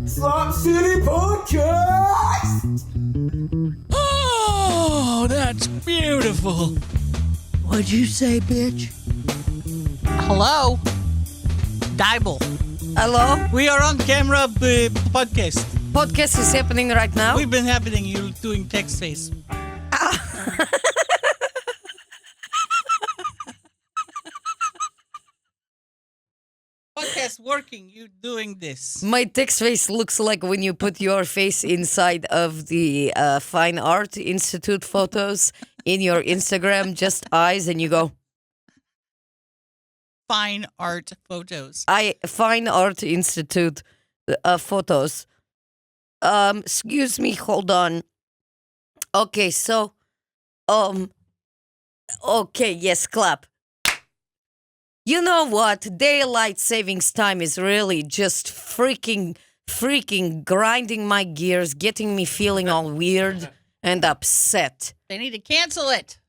Slop City Podcast! Oh, that's beautiful. What'd you say, bitch? Hello? Dybal. Hello? We are on camera podcast. Podcast is happening right now? We've been happening. You doing text face. Podcast working. You doing this. My text face looks like when you put your face inside of the Fine Art Institute photos in your Instagram, just eyes, and you go, Fine art photos. Fine Art Institute photos. Excuse me, hold on. Okay, so, okay, yes, clap. You know what? Daylight savings time is really just freaking grinding my gears, getting me feeling all weird and upset. They need to cancel it.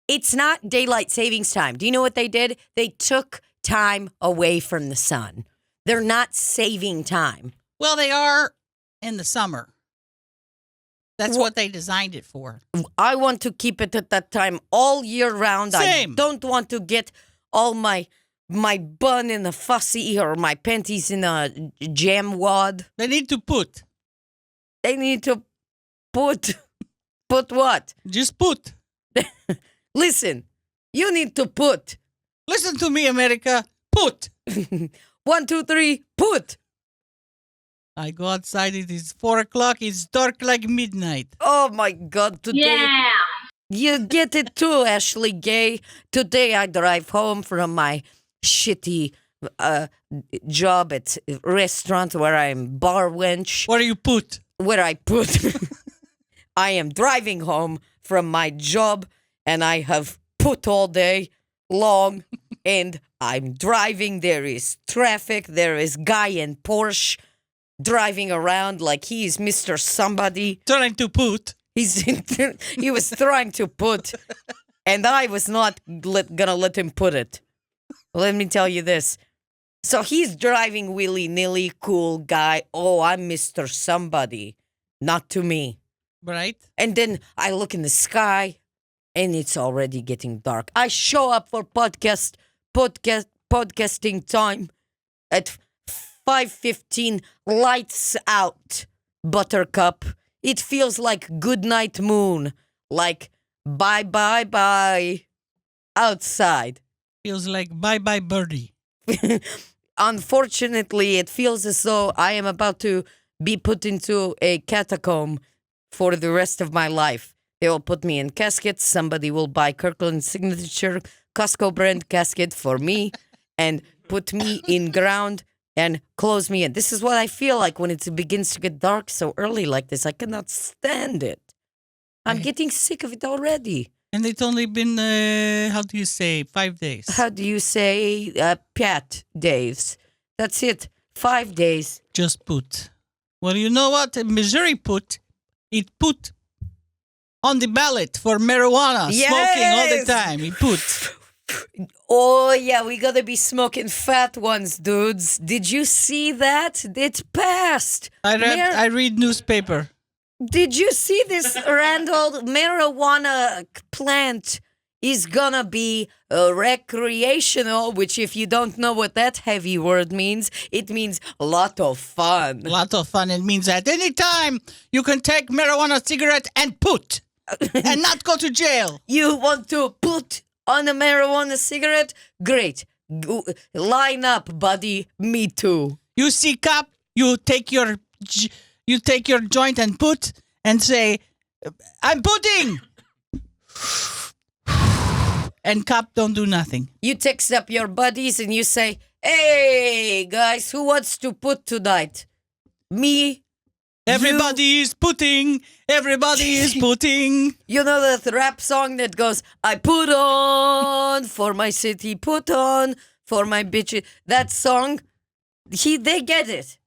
It's not daylight savings time. Do you know what they did? They took time away from the sun. They're not saving time. Well, they are in the summer. That's what they designed it for. I want to keep it at that time all year round. Same. I don't want to get all my bun in a fussy or my panties in a jam wad. They need to put. They need to put what? Just put. Listen, you need to put. Listen to me, America. Put. 1, 2, 3, put. I go outside. It is 4 o'clock. It's dark like midnight. Oh my God! Today, Yeah. you get it too, Ashley Gay. Today I drive home from my shitty job at a restaurant where I'm bar wench. What do you put? Where I put. I am driving home from my job, and I have put all day long, and I'm driving. There is traffic. There is guy in Porsche driving around like he is Mr. Somebody. Trying to put. He was trying to put, and I was not gonna let him put it. Let me tell you this. So he's driving willy-nilly, cool guy. Oh, I'm Mr. Somebody. Not to me. Right? And then I look in the sky, and it's already getting dark. I show up for podcasting time at 5:15. Lights out, Buttercup. It feels like goodnight moon, like bye outside. Feels like bye birdie. Unfortunately, it feels as though I am about to be put into a catacomb for the rest of my life. They will put me in caskets. Somebody will buy Kirkland's signature Costco brand casket for me and put me in ground and close me in. This is what I feel like when it begins to get dark so early like this. I cannot stand it. I'm getting sick of it already. And it's only been, 5 days? How do you say Pat days? That's it. 5 days. Just put. Well, you know what? Missouri put on the ballot for marijuana, smoking all the time. He put. Oh, yeah, we gotta be smoking fat ones, dudes. Did you see that? It passed. I read newspaper. Did you see this, Randall? Marijuana plant is gonna be recreational, which if you don't know what that heavy word means, it means a lot of fun. A lot of fun. It means at any time you can take marijuana cigarette and put and not go to jail. You want to put on a marijuana cigarette? Great. Line up, buddy. Me too. You see cop, you take your joint and put and say, I'm putting. And cop don't do nothing. You text up your buddies and you say, hey, guys, who wants to put tonight? Me? Everybody is putting. Everybody is putting. You know that rap song that goes, I put on for my city, put on for my bitches. That song, they get it.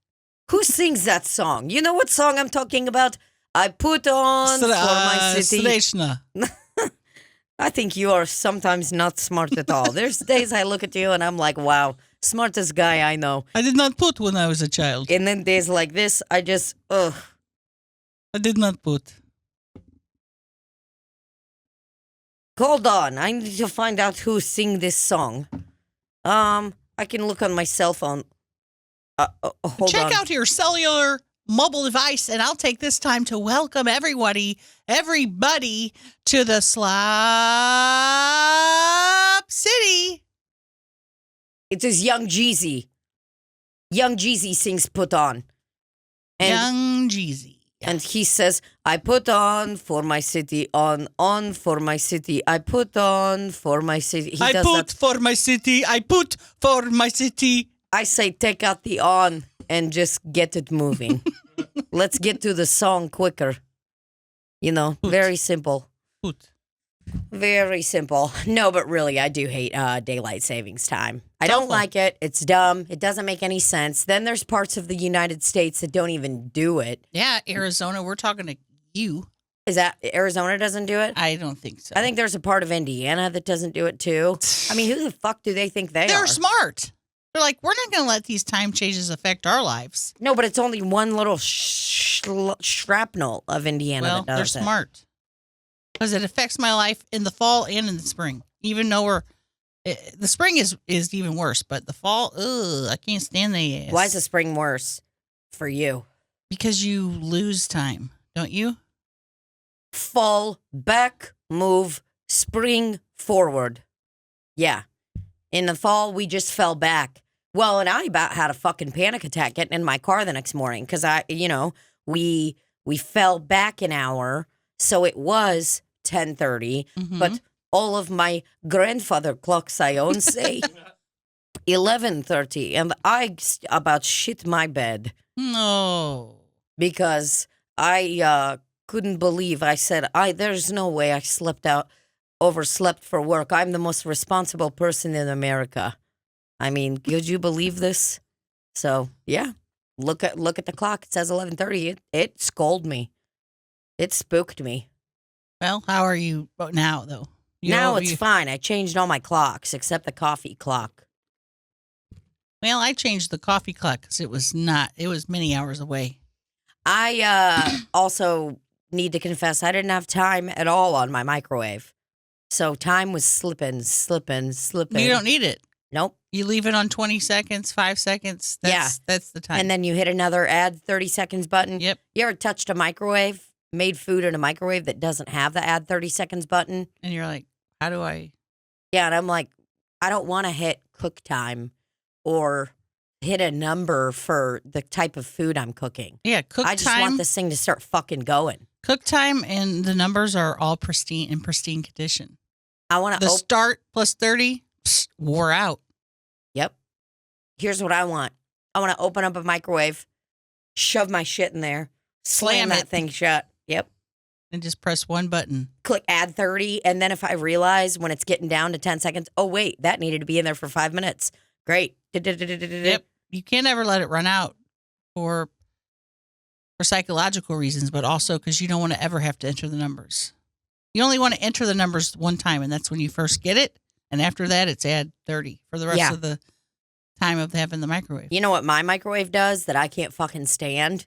Who sings that song? You know what song I'm talking about? I put on for my city. Sleshna. I think you are sometimes not smart at all. There's days I look at you and I'm like, wow, Smartest guy I know. I did not put when I was a child. And then days like this, I just, ugh. I did not put. Hold on. I need to find out who sing this song. I can look on my cell phone. Hold Check on. out your cellular mobile device, and I'll take this time to welcome everybody to the Slop City. It is Young Jeezy. Young Jeezy sings Put On. And, Young Jeezy. and he says, I put on for my city, on for my city. I put on for my city. He I does put that. for my city. I put for my city. I say take out the on and just get it moving. Let's get to the song quicker. You know, Put. very simple. Put. Very simple. No, but really, I do hate daylight savings time. I don't awful. like it. It's dumb. It doesn't make any sense. Then there's parts of the United States that don't even do it. Yeah, Arizona, we're talking to you. Is that Arizona doesn't do it? I don't think so. I think there's a part of Indiana that doesn't do it too. I mean, who the fuck do they think they they're are? smart. They're like, we're not going to let these time changes affect our lives. No, but it's only one little shrapnel of Indiana Well, that does they're it. smart. Because it affects my life in the fall and in the spring. Even though the spring is even worse, but the fall, I can't stand the ass. Why is the spring worse for you? Because you lose time, don't you? Fall back, move, spring forward. Yeah. In the fall, we just fell back. Well, and I about had a fucking panic attack getting in my car the next morning because we fell back an hour, so it was 10:30. Mhm. But all of my grandfather clocks I own say 11:30, and I about shit my bed No. because I couldn't believe. I said, there's no way I overslept for work. I'm the most responsible person in America. I mean, could you believe this? So yeah, look at the clock. It says 11:30. It scolded me. It spooked me. Well, how are you now, though? Now it's fine. I changed all my clocks except the coffee clock. Well, I changed the coffee clock because it was many hours away. I also need to confess I didn't have time at all on my microwave. So time was slipping. You don't need it. Nope. You leave it on 20 seconds, 5 seconds. That's the time. And then you hit another add 30 seconds button. Yep. You ever touched a microwave, made food in a microwave that doesn't have the add 30 seconds button? And you're like, how do I? Yeah, and I'm like, I don't want to hit cook time or hit a number for the type of food I'm cooking. Yeah, cook I just time. want this thing to start fucking going. Cook time and the numbers are all pristine condition. I want The to start plus 30 wore out. Yep. Here's what I want. I want to open up a microwave, shove my shit in there, slam Slam that it. thing shut. Yep. And just press one button. Click add 30. And then if I realize when it's getting down to 10 seconds, oh, wait, that needed to be in there for 5 minutes. Great. Yep. You can't ever let it run out for psychological reasons, but also because you don't want to ever have to enter the numbers. You only want to enter the numbers one time, and that's when you first get it. And after that, it's add 30 for the rest of the time of having the microwave. You know what my microwave does that I can't fucking stand?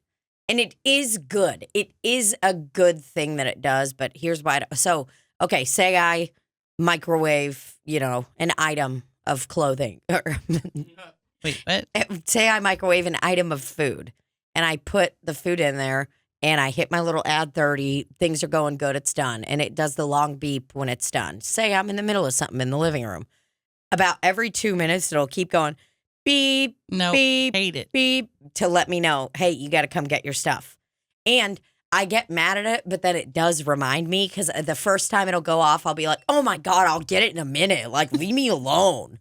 And it is good. It is a good thing that it does, but here's why. So, okay, say I microwave, an item of clothing. Wait, what? Say I microwave an item of food, and I put the food in there, and I hit my little add 30, things are going good, it's done. And it does the long beep when it's done. Say I'm in the middle of something in the living room. About every 2 minutes, it'll keep going beep, No, beep, hate it. beep, to let me know, hey, you got to come get your stuff. And I get mad at it, but then it does remind me because the first time it'll go off, I'll be like, oh my God, I'll get it in a minute. Like, leave me alone.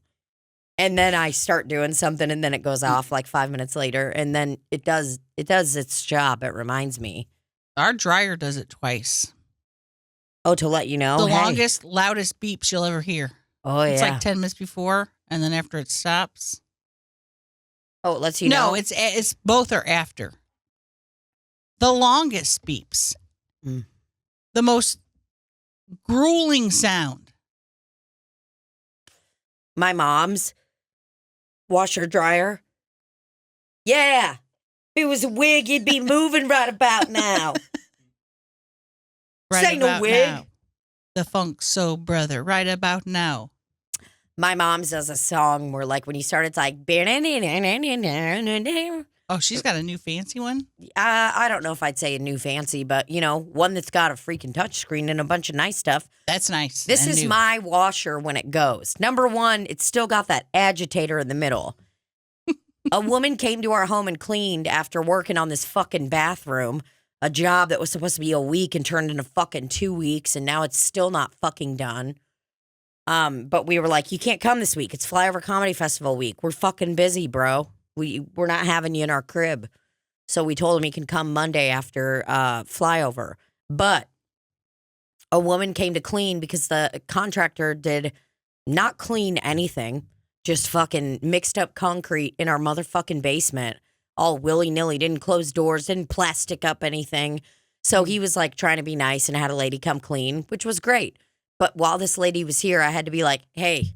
And then I start doing something and then it goes off like 5 minutes later. And then it does its job. It reminds me. Our dryer does it twice. Oh, to let you know. The hey. longest, loudest beeps you'll ever hear. Oh, It's yeah. like 10 minutes before, and then after it stops. Oh, it lets you know. No, it's both are after. The longest beeps. Mm. The most grueling sound. My mom's, washer dryer. Yeah. If it was a wig, it'd be moving right about now. Right Say no about wig. now. The Funk Soul Brother. Right about now. My mom's does a song where, like, when you start, it's like, Oh, she's got a new fancy one? I don't know if I'd say a new fancy, but, one that's got a freaking touchscreen and a bunch of nice stuff. That's nice. This and is new. my washer when it goes. Number one, it's still got that agitator in the middle. A woman came to our home and cleaned after working on this fucking bathroom, a job that was supposed to be a week and turned into fucking 2 weeks, and now it's still not fucking done. But we were like, you can't come this week. It's Flyover Comedy Festival week. We're fucking busy, bro. We're not having you in our crib. So we told him he can come Monday after flyover. But a woman came to clean because the contractor did not clean anything, just fucking mixed up concrete in our motherfucking basement, all willy-nilly, didn't close doors, didn't plastic up anything. So he was like trying to be nice and had a lady come clean, which was great. But while this lady was here, I had to be like, hey,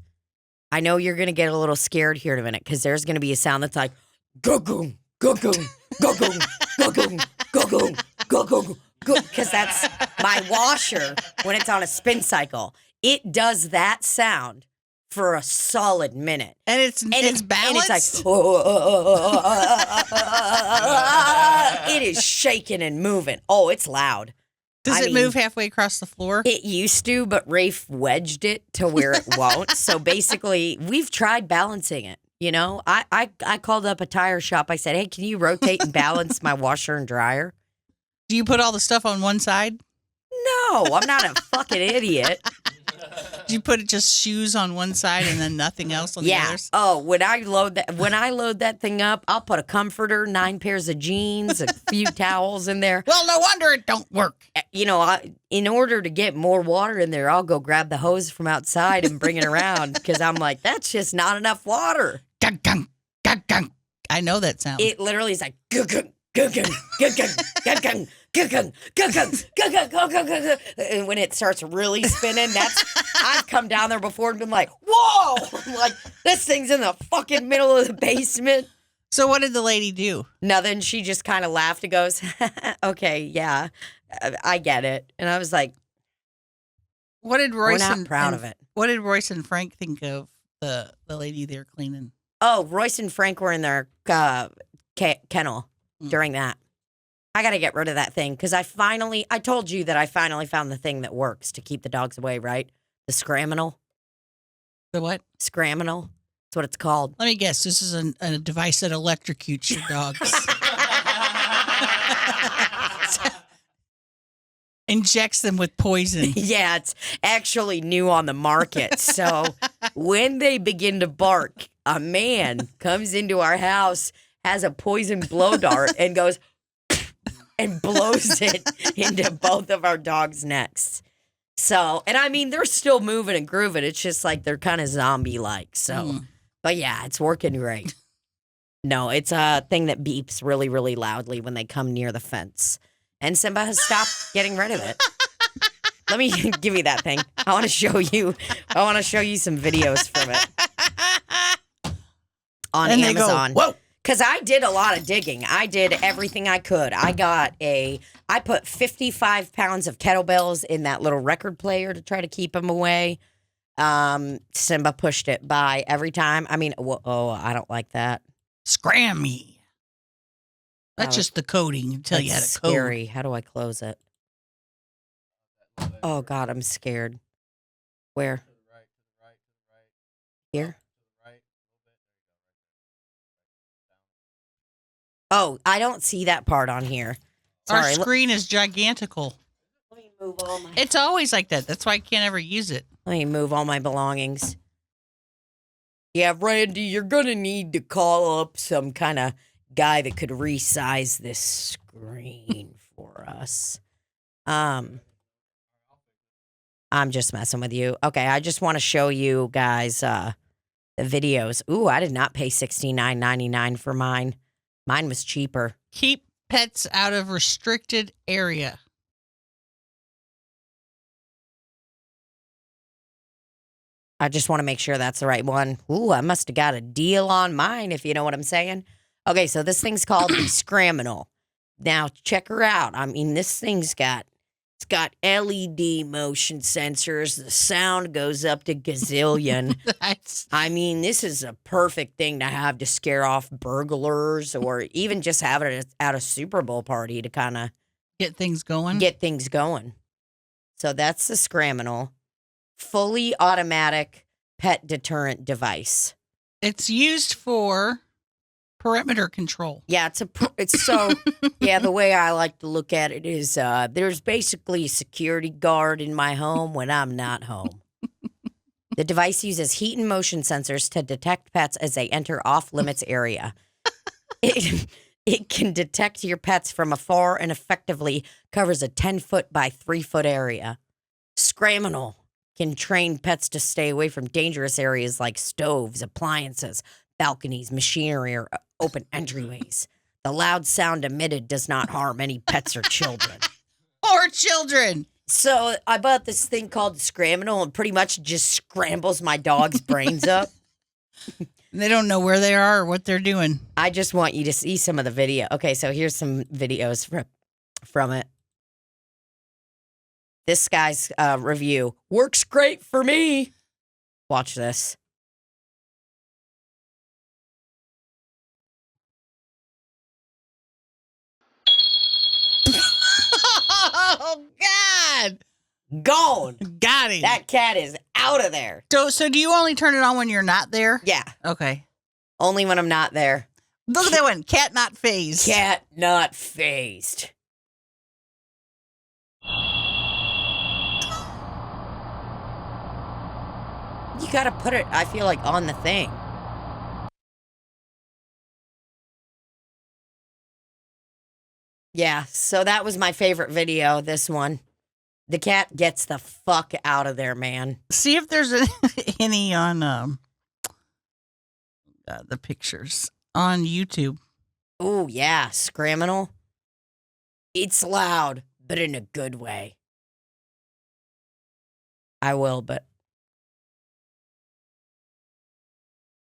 I know you're going to get a little scared here in a minute because there's going to be a sound that's like, go-goom, go-goom, go-goom, go-goom, go-goom, go-goom, because that's my washer when it's on a spin cycle. It does that sound for a solid minute. And it's balanced? And it's like, it is shaking and moving. Oh, it's loud. Does it move halfway across the floor? It used to, but Rafe wedged it to where it won't. So basically, we've tried balancing it. I called up a tire shop. I said, hey, can you rotate and balance my washer and dryer? Do you put all the stuff on one side? No, I'm not a fucking idiot. Do you put just shoes on one side and then nothing else on the others? Oh, when I load that thing up, I'll put a comforter, 9 pairs of jeans, a few towels in there. Well, no wonder it don't work. In order to get more water in there, I'll go grab the hose from outside and bring it around because I'm like, that's just not enough water. Gung, gung, gung, gung. I know that sound. It literally is like, gung, gung, gung, gung, gung, gung, gung, gung, gung, gung. And when it starts really spinning, I've come down there before and been like, whoa! I'm like, this thing's in the fucking middle of the basement. So what did the lady do? Nothing. She just kind of laughed and goes, okay, yeah, I get it. And I was like, what did Royce we're not proud of it. What did Royce and Frank think of the lady there cleaning? Oh, Royce and Frank were in their kennel during that. I got to get rid of that thing because I told you that I finally found the thing that works to keep the dogs away, right? The Scraminal. The what? Scraminal. That's what it's called. Let me guess. This is a device that electrocutes your dogs. Injects them with poison. Yeah, it's actually new on the market. So when they begin to bark, a man comes into our house, has a poison blow dart, and goes and blows it into both of our dogs' necks. So, and I mean, they're still moving and grooving. It's just like they're kind of zombie-like. So, but yeah, it's working great. No, it's a thing that beeps really, really loudly when they come near the fence. And Simba has stopped getting rid of it. Let me give you that thing. I want to show you some videos from it on and Amazon. They go, whoa! Because I did a lot of digging. I did everything I could. I put 55 pounds of kettlebells in that little record player to try to keep him away. Simba pushed it by every time. I mean, I don't like that. Scrammy. That's just the coding until you had a code. Scary. How do I close it? Oh, God, I'm scared. Where? Here? Oh, I don't see that part on here. Sorry. Our screen is gigantical. Let me move all my... It's always like that. That's why I can't ever use it. Let me move all my belongings. Yeah, Randy, you're going to need to call up some kind of guy that could resize this screen for us. I'm just messing with you. Okay, I just want to show you guys the videos. Ooh, I did not pay $69.99 for mine. Mine was cheaper. Keep pets out of restricted area. I just want to make sure that's the right one. Ooh, I must have got a deal on mine, if you know what I'm saying. Okay, so this thing's called the Scraminal. Now, check her out. I mean, this thing's got LED motion sensors. The sound goes up to gazillion. I mean, this is a perfect thing to have to scare off burglars or even just have it at a Super Bowl party to kind of get things going. So that's the Scraminal. Fully automatic pet deterrent device. It's used for perimeter control. Yeah, the way I like to look at it is there's basically a security guard in my home when I'm not home. The device uses heat and motion sensors to detect pets as they enter off-limits area. It can detect your pets from afar and effectively covers a 10-foot by 3-foot area. Scraminal can train pets to stay away from dangerous areas like stoves, appliances, balconies, machinery, or open entryways. The loud sound emitted does not harm any pets or children. So I bought this thing called the Scraminal and pretty much just scrambles my dog's brains up. They don't know where they are or what they're doing. I just want you to see some of the video. Okay, so here's some videos from it. This guy's review. Works great for me. Watch this. Oh, God. Gone. Got him. That cat is out of there. So do you only turn it on when you're not there? Yeah. Okay. Only when I'm not there. Look at that one. Cat not phased. Cat not phased. You gotta put it, I feel like, on the thing. Yeah, so that was my favorite video, this one. The cat gets the fuck out of there, man. See if there's any on the pictures on YouTube. Oh, yeah, Scraminal. It's loud, but in a good way. I will, but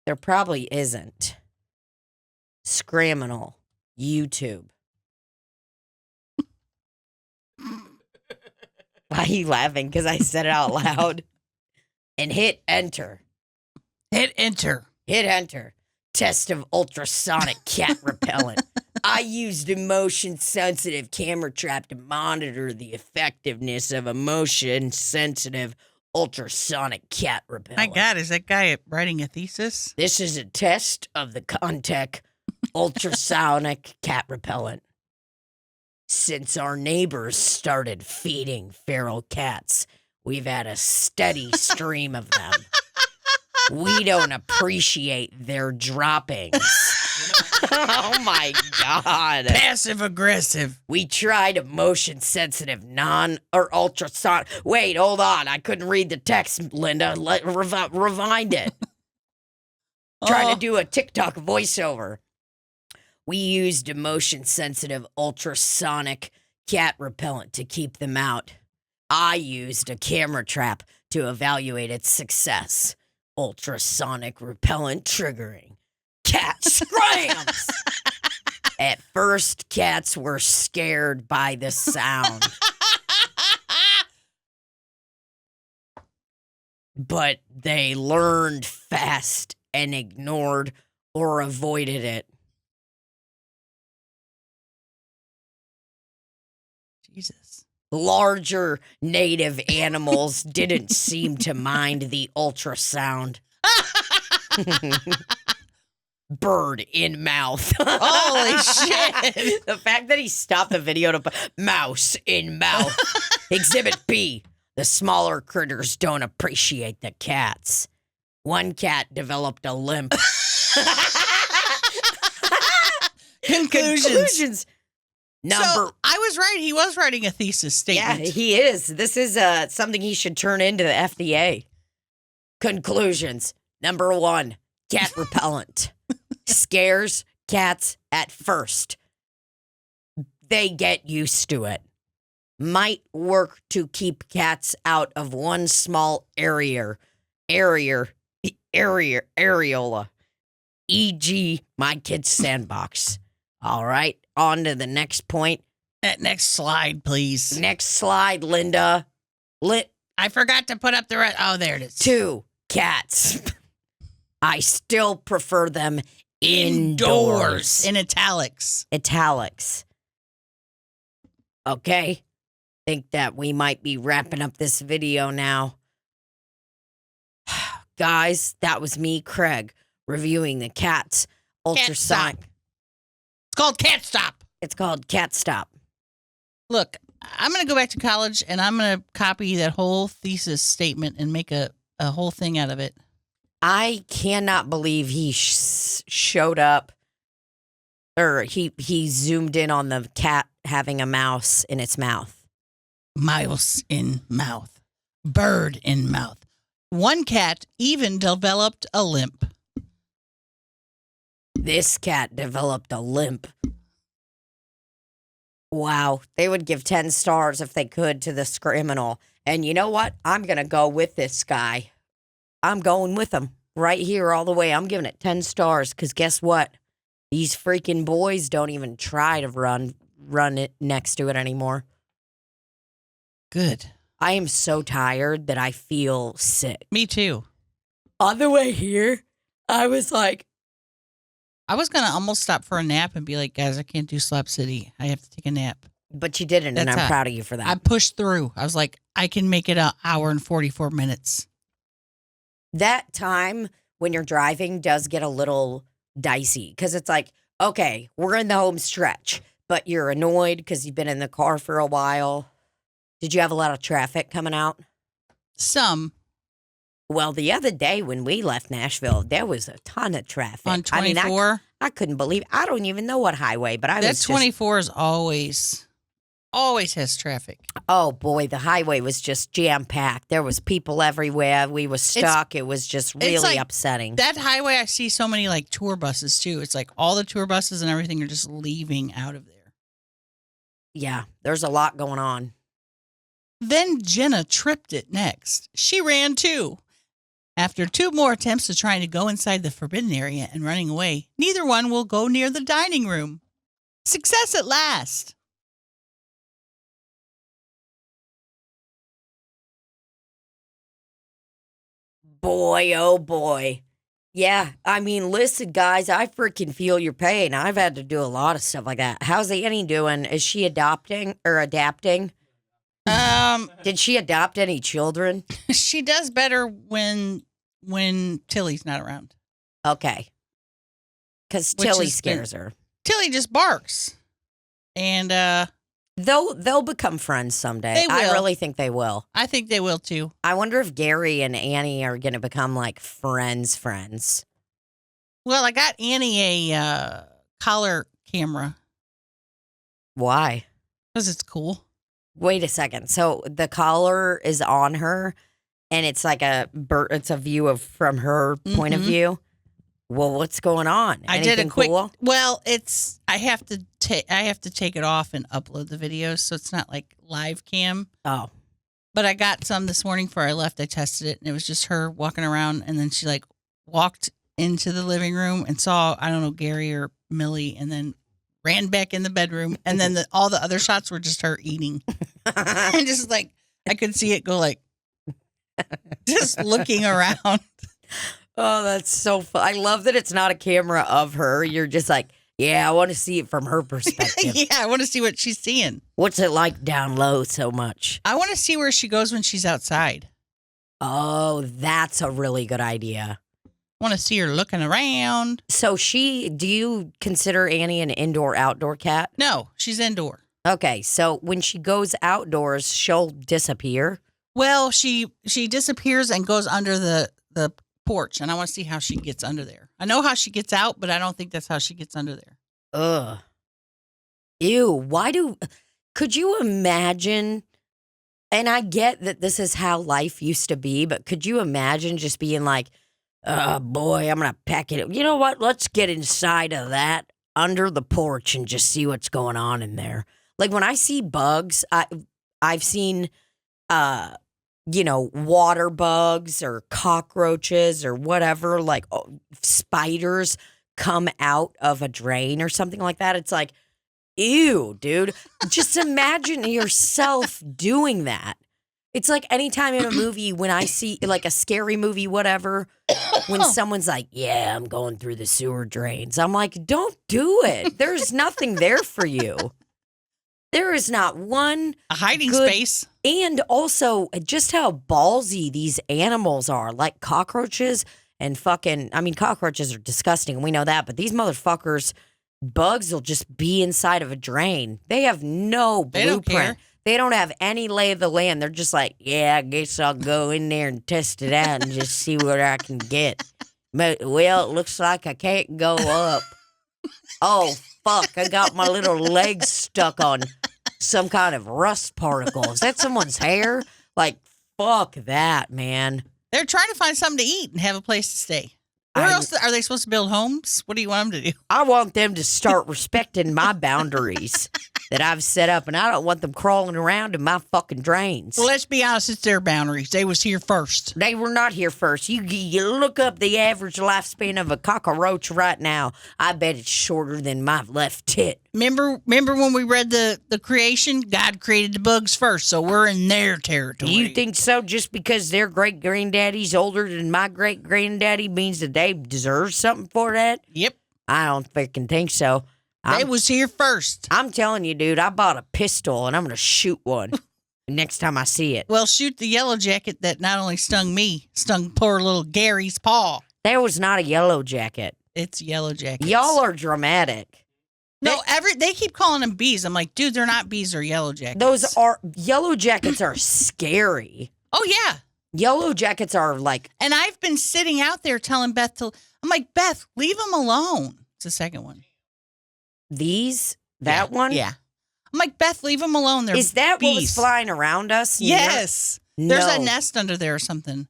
there probably isn't. Scraminal, YouTube. Why are you laughing? Because I said it out loud. And hit enter. Hit enter. Hit enter. Test of ultrasonic cat repellent. I used a motion-sensitive camera trap to monitor the effectiveness of a motion-sensitive ultrasonic cat repellent. My God, is that guy writing a thesis? This is a test of the Contec ultrasonic cat repellent. Since our neighbors started feeding feral cats, we've had a steady stream of them. We don't appreciate their droppings. Oh, my God. Passive aggressive. We tried a motion-sensitive ultrasonic. Wait, hold on. I couldn't read the text, Linda. Rewind it. Trying to do a TikTok voiceover. We used a motion-sensitive ultrasonic cat repellent to keep them out. I used a camera trap to evaluate its success. Ultrasonic repellent triggering. Cat scrams! At first, cats were scared by the sound. But they learned fast and ignored or avoided it. Jesus. Larger native animals didn't seem to mind the ultrasound. Bird in mouth. Holy shit. The fact that he stopped the video to mouse in mouth. Exhibit B. The smaller critters don't appreciate the cats. One cat developed a limp. Conclusions. So I was right. He was writing a thesis statement. Yeah, he is. This is something he should turn into the FDA. Conclusions. Number 1, cat repellent. Scares cats at first. They get used to it. Might work to keep cats out of one small area areola, e.g., my kid's sandbox. All right, on to the next point. That next slide, please. Next slide, Linda. I forgot to put up the rest. Oh, there it is. 2 cats. I still prefer them indoors. In italics. Italics. Okay. Think that we might be wrapping up this video now. Guys, that was me, Craig, reviewing the Cats ultrasonic. It's called Cat Stop. It's called Cat Stop. Look, I'm going to go back to college and I'm going to copy that whole thesis statement and make a whole thing out of it. I cannot believe he showed up, or he zoomed in on the cat having a mouse in its mouth. Mouse in mouth. Bird in mouth. One cat even developed a limp. This cat developed a limp. Wow. They would give 10 stars if they could to this criminal. And you know what? I'm going to go with this guy. I'm going with him right here all the way. I'm giving it 10 stars because guess what? These freaking boys don't even try to run it next to it anymore. Good. I am so tired that I feel sick. Me too. On the way here, I was like, I was going to almost stop for a nap and be like, guys, I can't do Slop City. I have to take a nap. But you didn't, and I'm proud of you for that. I pushed through. I was like, I can make it an hour and 44 minutes. That time when you're driving does get a little dicey because it's like, okay, we're in the home stretch, but you're annoyed because you've been in the car for a while. Did you have a lot of traffic coming out? Some. Well, the other day when we left Nashville, there was a ton of traffic. On 24? I couldn't believe, I don't even know what highway, but that 24 is always has traffic. Oh boy, the highway was just jam-packed. There was people everywhere. We were stuck. It was just really upsetting. That highway, I see so many like tour buses too. It's like all the tour buses and everything are just leaving out of there. Yeah, there's a lot going on. Then Jenna tripped it next. She ran too. After 2 more attempts of trying to go inside the forbidden area and running away, neither one will go near the dining room. Success at last. Boy, oh boy. Yeah, I mean, listen, guys, I freaking feel your pain. I've had to do a lot of stuff like that. How's Annie doing? Is she adapting? Did she adopt any children? She does better when Tilly's not around. Okay. Because Tilly scares her. Tilly just barks. And they'll become friends someday. They will. I really think they will. I think they will too. I wonder if Gary and Annie are going to become like friends. Well, I got Annie a collar camera. Why? Because it's cool. Wait a second. So the collar is on her, and it's like it's a view from her point of view. Well, what's going on? I did a quick. Cool? Well, I have to take it off and upload the videos, so it's not like live cam. Oh, but I got some this morning before I left. I tested it, and it was just her walking around, and then she like walked into the living room and saw Gary or Millie, and then ran back in the bedroom, and then all the other shots were just her eating. And just like, I could see it go like, just looking around. Oh, that's so fun. I love that it's not a camera of her. You're just like, yeah, I want to see it from her perspective. Yeah, I want to see what she's seeing. What's it like down low so much? I want to see where she goes when she's outside. Oh, that's a really good idea. I want to see her looking around. So do you consider Annie an indoor-outdoor cat? No, she's indoor. Okay, so when she goes outdoors, she'll disappear? Well, she disappears and goes under the porch, and I want to see how she gets under there. I know how she gets out, but I don't think that's how she gets under there. Ugh. Ew, could you imagine, and I get that this is how life used to be, but could you imagine just being like, oh boy, I'm going to pack it. You know what? Let's get inside of that under the porch and just see what's going on in there. Like when I see bugs, I've seen water bugs or cockroaches or whatever, like spiders come out of a drain or something like that. It's like, ew, dude. Just imagine yourself doing that. It's like anytime in a movie when I see like a scary movie, whatever, when someone's like, yeah, I'm going through the sewer drains. I'm like, don't do it. There's nothing there for you. There is not one A hiding good- space. And also just how ballsy these animals are, like cockroaches and cockroaches are disgusting. We know that, but these motherfuckers, bugs will just be inside of a drain. They have no They don't blueprint. care. They don't have any lay of the land. They're just like, yeah, I guess I'll go in there and test it out and just see what I can get. But, well, it looks like I can't go up. Oh, fuck, I got my little legs stuck on some kind of rust particle. Is that someone's hair? Like, fuck that, man. They're trying to find something to eat and have a place to stay. Where else are they supposed to build homes? What do you want them to do? I want them to start respecting my boundaries that I've set up, and I don't want them crawling around in my fucking drains. Well, let's be honest. It's their boundaries. They was here first. They were not here first. You look up the average lifespan of a cockroach right now. I bet it's shorter than my left tit. Remember when we read the creation? God created the bugs first, so we're in their territory. Do you think so? Just because their great granddaddy's older than my great granddaddy means that they deserve something for that? Yep. I don't freaking think so. They was here first. I'm telling you, dude, I bought a pistol and I'm going to shoot one next time I see it. Well, shoot the yellow jacket that not only stung me, stung poor little Gary's paw. There was not a yellow jacket. It's yellow jackets. Y'all are dramatic. No, they keep calling them bees. I'm like, dude, they're not bees, they're yellow jackets. Yellow jackets are scary. Oh, yeah. Yellow jackets are like, And I've been sitting out there telling Beth I'm like, Beth, leave them alone. It's the second one. that one? Yeah. I'm like, Beth, leave them alone. They're Is that what was bees. flying around us? Yes. No. There's a nest under there or something.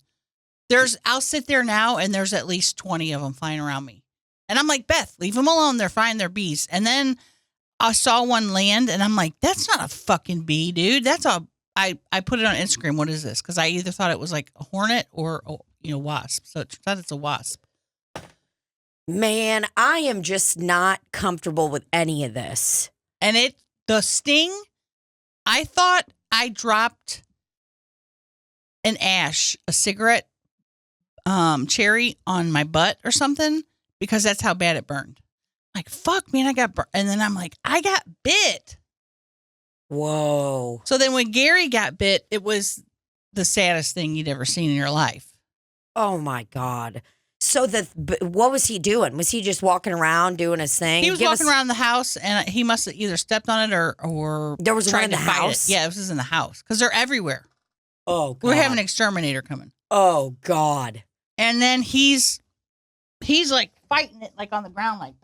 I'll sit there now and there's at least 20 of them flying around me. And I'm like, Beth, leave them alone. They're fine. They're bees. And then I saw one land and I'm like, that's not a fucking bee, dude. I put it on Instagram. What is this? Because I either thought it was like a hornet or, wasp. So it turns out it's a wasp. Man, I am just not comfortable with any of this. And the sting, I thought I dropped a cigarette cherry on my butt or something because that's how bad it burned. Like, fuck, man, I got burned. And then I'm like, I got bit. Whoa. So then when Gary got bit, it was the saddest thing you'd ever seen in your life. Oh, my God. So what was he doing? Was he just walking around doing his thing? He was walking around the house, and he must have either stepped on it or There was one tried in the to fight house? it. Yeah, this is in the house because they're everywhere. Oh, God. We're having an exterminator coming. Oh, God. And then he's like fighting it like on the ground, like.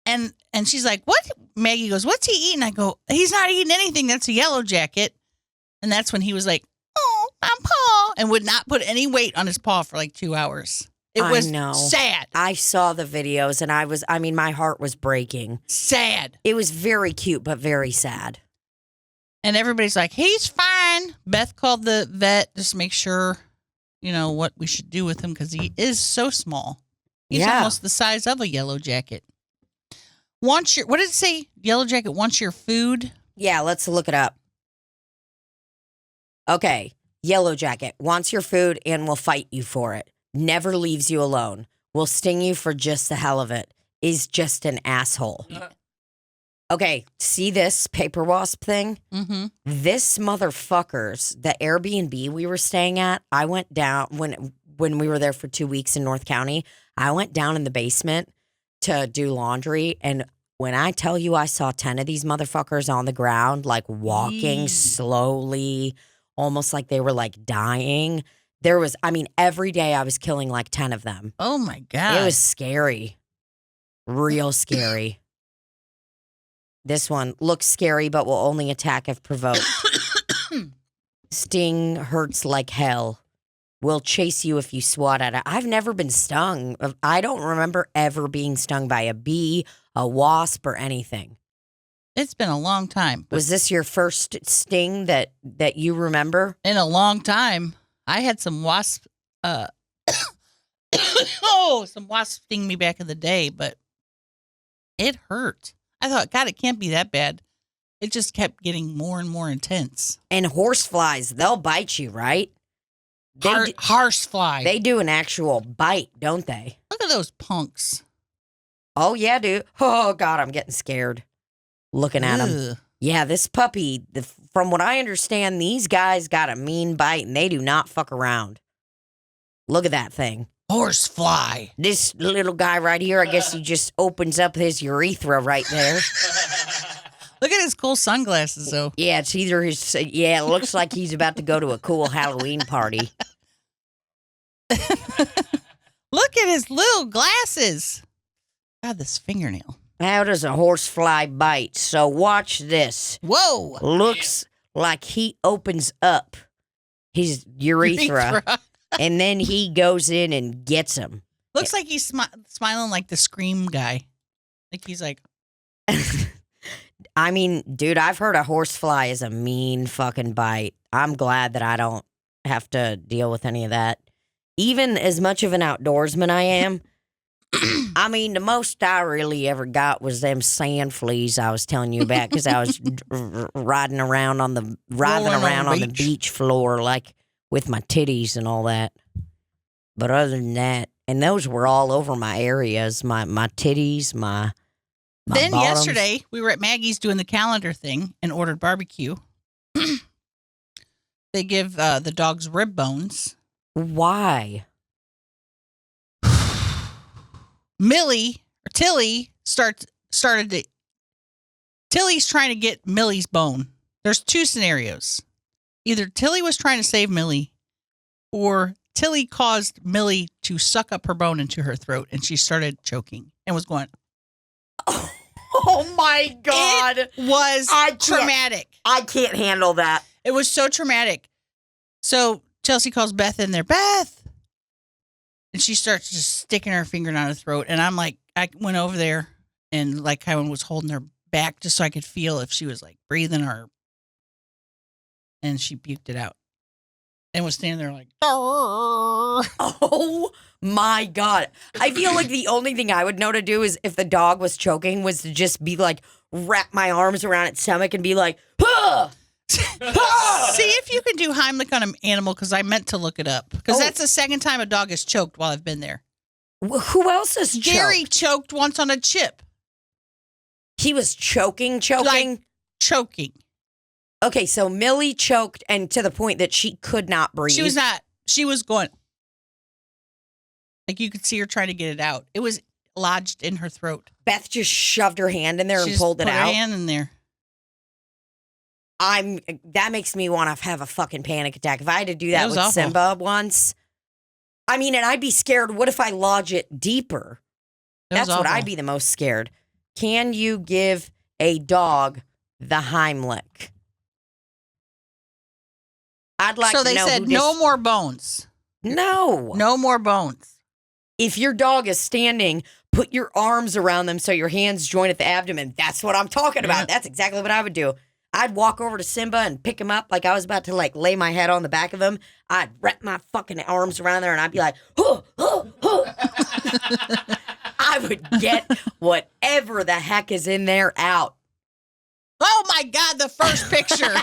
And she's like, what? Maggie goes, what's he eating? I go, he's not eating anything. That's a yellow jacket. And that's when he was like, oh, my paw. And would not put any weight on his paw for like 2 hours. It was sad. I saw the videos and my heart was breaking. Sad. It was very cute, but very sad. And everybody's like, he's fine. Beth called the vet just to make sure, what we should do with him because he is so small. He's almost the size of a yellow jacket. What did it say? Yellow jacket wants your food? Yeah, let's look it up. Okay. Yellow jacket wants your food and will fight you for it. Never leaves you alone. Will sting you for just the hell of it. Is just an asshole. Okay, see this paper wasp thing? Mm-hmm. This motherfuckers, the Airbnb we were staying at, I went down when we were there for 2 weeks in North County. I went down in the basement to do laundry, and when I tell you I saw 10 of these motherfuckers on the ground, like walking slowly, almost like they were like dying. Every day I was killing like 10 of them. Oh my God. It was scary. Real scary. This one looks scary, but will only attack if provoked. Sting hurts like hell. Will chase you if you swat at it. I've never been stung. I don't remember ever being stung by a bee, a wasp, or anything. It's been a long time. Was this your first sting that you remember? In a long time. I had some wasp some wasp sting me back in the day, but it hurt. I thought, God, it can't be that bad. It just kept getting more and more intense. And horseflies, they'll bite you, right? Horsefly. They do an actual bite, don't they? Look at those punks. Oh, yeah, dude. Oh, God, I'm getting scared looking at them. Yeah, this puppy, from what I understand, these guys got a mean bite, and they do not fuck around. Look at that thing. Horsefly. This little guy right here, I guess he just opens up his urethra right there. Look at his cool sunglasses, though. Yeah, it's either his. Yeah, it looks like he's about to go to a cool Halloween party. Look at his little glasses. God, this fingernail. How does a horsefly bite? So watch this. Whoa. Looks like he opens up his urethra. And then he goes in and gets him. Looks like he's smiling like the Scream guy. Like he's like. I mean, dude, I've heard a horsefly is a mean fucking bite. I'm glad that I don't have to deal with any of that. Even as much of an outdoorsman I am, I mean, the most I really ever got was them sand fleas I was telling you about because I was riding around on the beach floor like with my titties and all that. But other than that, and those were all over my areas, my titties, my Then bottoms. yesterday, we were at Maggie's doing the calendar thing and ordered barbecue. They give the dogs rib bones. Why? Tilly's trying to get Millie's bone. There's two scenarios. Either Tilly was trying to save Millie, or Tilly caused Millie to suck up her bone into her throat, and she started choking and was going. Oh my God. It was traumatic. I can't handle that. It was so traumatic. So Chelsea calls Beth in there, Beth. And she starts just sticking her finger down her throat. And I'm like, I went over there and like I was holding her back just so I could feel if she was like breathing or. And she puked it out. And was standing there like, oh my God. I feel like the only thing I would know to do is if the dog was choking was to just be like, wrap my arms around its stomach and be like, ah! Ah! See if you can do Heimlich on an animal because I meant to look it up. Because that's the second time a dog has choked while I've been there. Who else has Gary choked once on a chip. He was choking? Like, choking. Okay, so Millie choked and to the point that she could not breathe. She was not. She was going. Like you could see her trying to get it out. It was lodged in her throat. Beth just shoved her hand in there and pulled it out. Her hand in there. That makes me want to have a fucking panic attack. If I had to do that with awful. Simba once, I mean, and I'd be scared. What if I lodge it deeper? That's what I'd be the most scared. Can you give a dog the Heimlich? I'd like to know. So they said no more bones. No. No more bones. If your dog is standing, put your arms around them so your hands join at the abdomen. That's what I'm talking about. Yeah. That's exactly what I would do. I'd walk over to Simba and pick him up like I was about to like lay my head on the back of him. I'd wrap my fucking arms around there and I'd be like, huh, huh, huh. I would get whatever the heck is in there out. Oh my God, the first picture.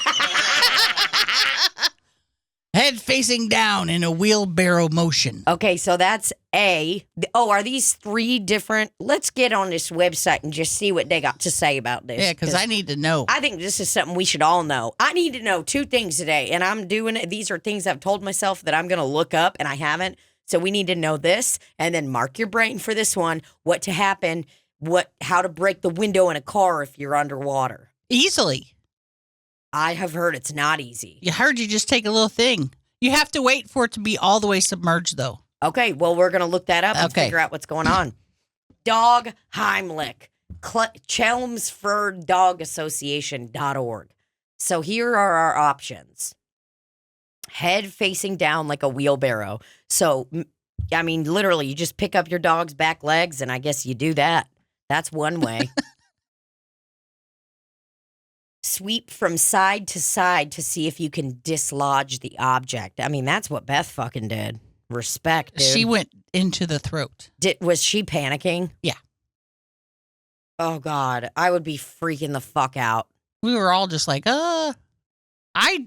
Head facing down in a wheelbarrow motion. Okay, so that's A. Oh, are these three different? Let's get on this website and just see what they got to say about this. Yeah, because I need to know. I think this is something we should all know. I need to know two things today, and I'm doing it. These are things I've told myself that I'm going to look up, and I haven't. So we need to know this, and then mark your brain for this one. What to happen? How to break the window in a car if you're underwater. Easily. I have heard it's not easy. You heard you just take a little thing. You have to wait for it to be all the way submerged, though. Okay, well, we're going to look that up and figure out what's going on. Dog Heimlich, Chelmsford-Dog-Association.org. So here are our options. Head facing down like a wheelbarrow. So, I mean, literally, you just pick up your dog's back legs, and I guess you do that. That's one way. sweep from side to side to see if you can dislodge the object. I mean, that's what Beth fucking did. Respect, dude. She went into the throat. Was she panicking? Yeah. Oh, God. I would be freaking the fuck out. We were all just like, I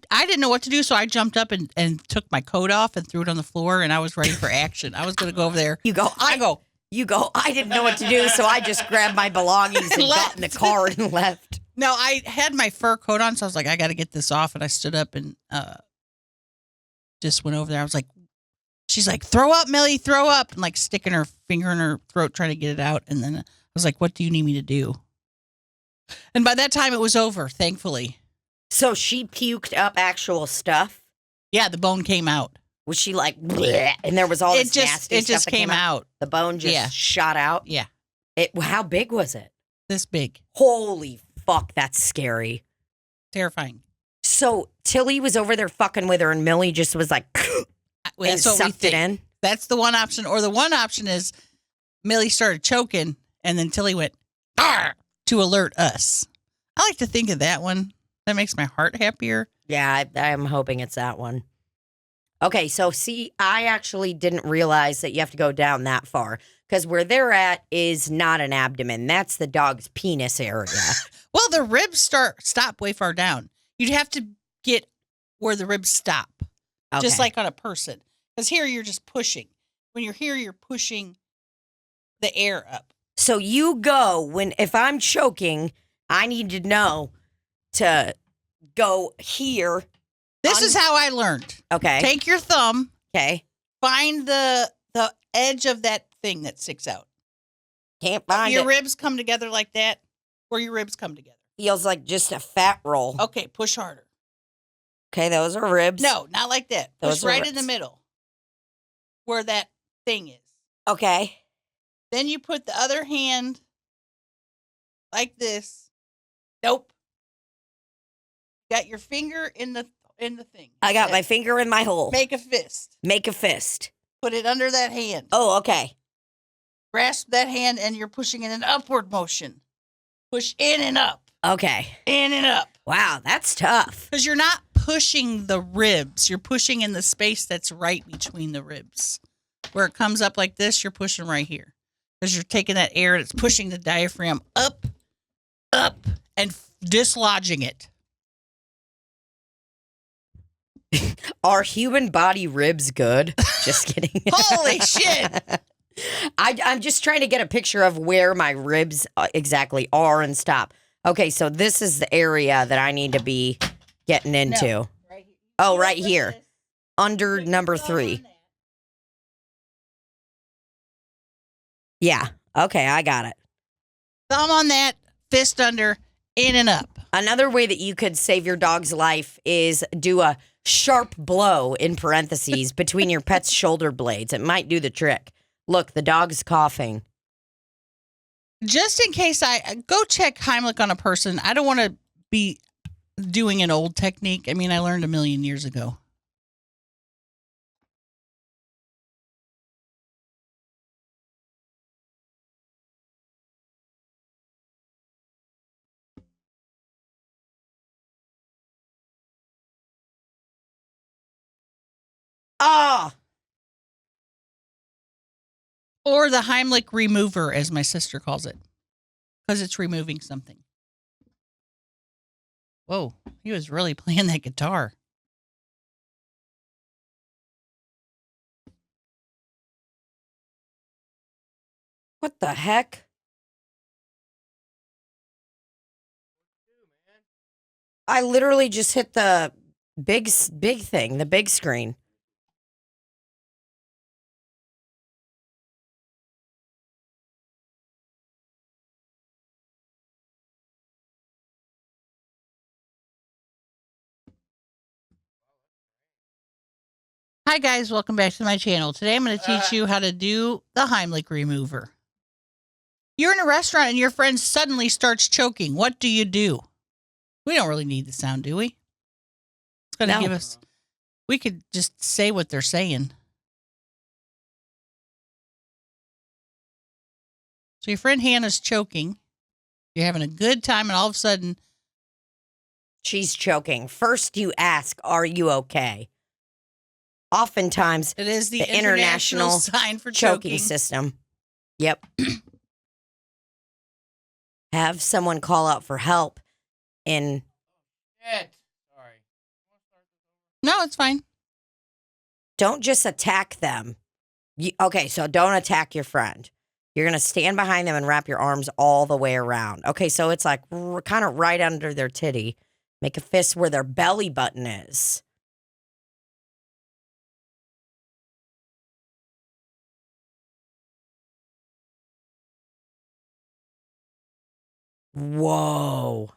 didn't know what to do, so I jumped up and took my coat off and threw it on the floor, and I was ready for action. I was going to go over there. You go, I didn't know what to do, so I just grabbed my belongings and got in the car and left. No, I had my fur coat on, so I was like, I got to get this off, and I stood up and just went over there. I was like, she's like, throw up, Millie, throw up, and like sticking her finger in her throat trying to get it out, and then I was like, what do you need me to do? And by that time, it was over, thankfully. So she puked up actual stuff? Yeah, the bone came out. Was she like, bleh, and there was all this nasty stuff? It just came out. The bone just shot out? Yeah. How big was it? This big. Holy fuck, that's scary. Terrifying. So Tilly was over there fucking with her, and Millie just was like, and sucked it in? That's the one option. Or the one option is Millie started choking, and then Tilly went, "Arr!" to alert us. I like to think of that one. That makes my heart happier. Yeah, I'm hoping it's that one. Okay, so see, I actually didn't realize that you have to go down that far, because where they're at is not an abdomen. That's the dog's penis area. Well, the ribs stop way far down. You'd have to get where the ribs stop, just like on a person. Because here you're just pushing. When you're here, you're pushing the air up. So you go, if I'm choking, I need to know to go here. This is how I learned. Okay. Take your thumb. Okay. Find the edge of that thing that sticks out. Can't find your it. ribs come together like that, or your ribs come together. Feels like just a fat roll. Okay, push harder. Okay, those are ribs. No, not like that. Those Push are right ribs. in the middle where that thing is. Okay. Then you put the other hand like this. Nope. Got your finger in the thing. I got my finger in my hole. Make a fist. Make a fist. Put it under that hand. Oh, okay. Grasp that hand and you're pushing in an upward motion. Push in and up. Okay. In and up. Wow, that's tough. Because you're not pushing the ribs. You're pushing in the space that's right between the ribs. Where it comes up like this, you're pushing right here. Because you're taking that air and it's pushing the diaphragm up, and dislodging it. Are human body ribs good? Just kidding. Holy shit. I'm just trying to get a picture of where my ribs exactly are and stop. Okay, so this is the area that I need to be getting into. No, right here. Oh, right here. Under number 3. Yeah. Okay, I got it. Thumb on that, fist under, in and up. Another way that you could save your dog's life is do a sharp blow in parentheses between your pet's shoulder blades. It might do the trick. Look, the dog's coughing. Just in case I go check Heimlich on a person, I don't want to be doing an old technique. I mean, I learned a million years ago. Ah! Or the Heimlich remover, as my sister calls it. Because it's removing something. Whoa, he was really playing that guitar. What the heck? I literally just hit the big thing, the big screen. Hi guys, welcome back to my channel. Today I'm going to teach you how to do the Heimlich remover. You're in a restaurant and your friend suddenly starts choking. What do you do? We don't really need the sound, do we? It's going to give us... We could just say what they're saying. So your friend Hannah's choking. You're having a good time and all of a sudden she's choking. First, you ask, "Are you okay?" Oftentimes, It is the the international international sign for choking choking. system. Yep. Have someone call out for help and Shit. Sorry. No, it's fine. don't just attack them. Okay, so don't attack your friend. You're going to stand behind them and wrap your arms all the way around. Okay, so it's like kind of right under their titty. Make a fist where their belly button is. Whoa.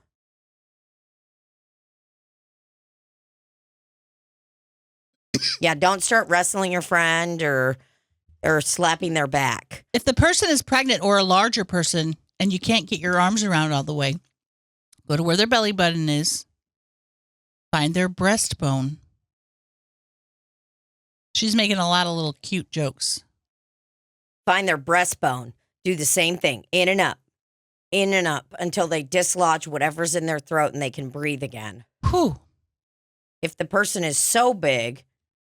Yeah, don't start wrestling your friend or slapping their back. If the person is pregnant or a larger person and you can't get your arms around all the way, go to where their belly button is. Find their breastbone. She's making a lot of little cute jokes. Find their breastbone. Do the same thing. In and up until they dislodge whatever's in their throat and they can breathe again. Whew. If the person is so big,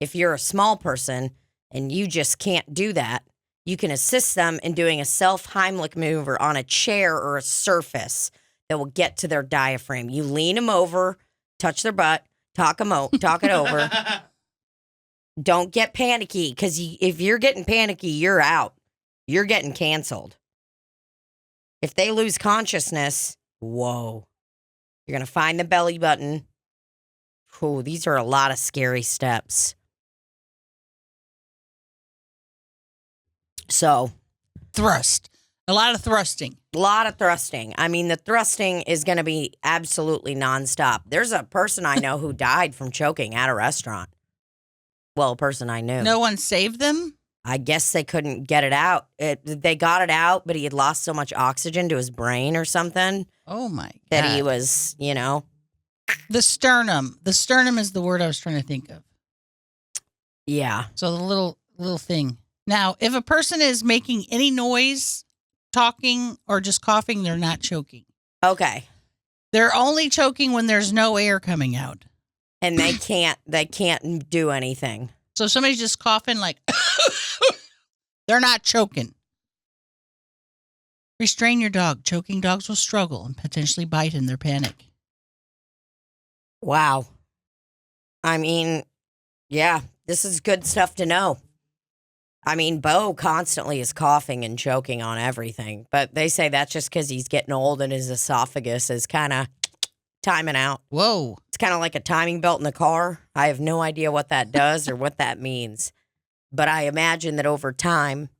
if you're a small person and you just can't do that, you can assist them in doing a self-Heimlich maneuver on a chair or a surface that will get to their diaphragm. You lean them over, touch their butt, talk it over. Don't get panicky, because if you're getting panicky, you're out. You're getting canceled. If they lose consciousness, whoa. You're going to find the belly button. Oh, these are a lot of scary steps. So, Thrust. A lot of thrusting. a lot of thrusting. I mean, the thrusting is going to be absolutely nonstop. There's a person I know who died from choking at a restaurant. Well, a person I knew. No one saved them? I guess they couldn't get it out. They got it out, but he had lost so much oxygen to his brain or something Oh, my God. that he was, The sternum. The sternum is the word I was trying to think of. yeah. So the little thing. Now, if a person is making any noise, talking, or just coughing, they're not choking. Okay. They're only choking when there's no air coming out. And they can't do anything. So if somebody's just coughing like, they're not choking. Restrain your dog. Choking dogs will struggle and potentially bite in their panic. Wow. I mean, yeah, this is good stuff to know. I mean, Bo constantly is coughing and choking on everything, but they say that's just because he's getting old and his esophagus is kind of timing out. Whoa. It's kind of like a timing belt in the car. I have no idea what that does or what that means, but I imagine that over time,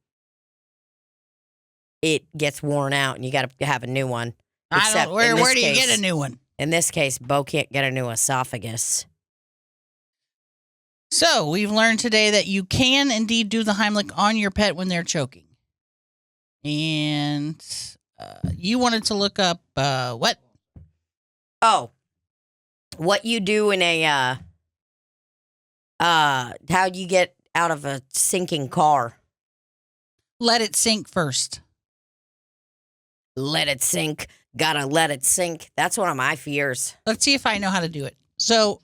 it gets worn out and you got to have a new one. Where do you get a new one? In this case, Bo can't get a new esophagus. So we've learned today that you can indeed do the Heimlich on your pet when they're choking. And you wanted to look up what? Oh, what you do in a, how you get out of a sinking car. Let it sink first. Let it sink. Gotta let it sink. That's one of my fears. Let's see if I know how to do it. So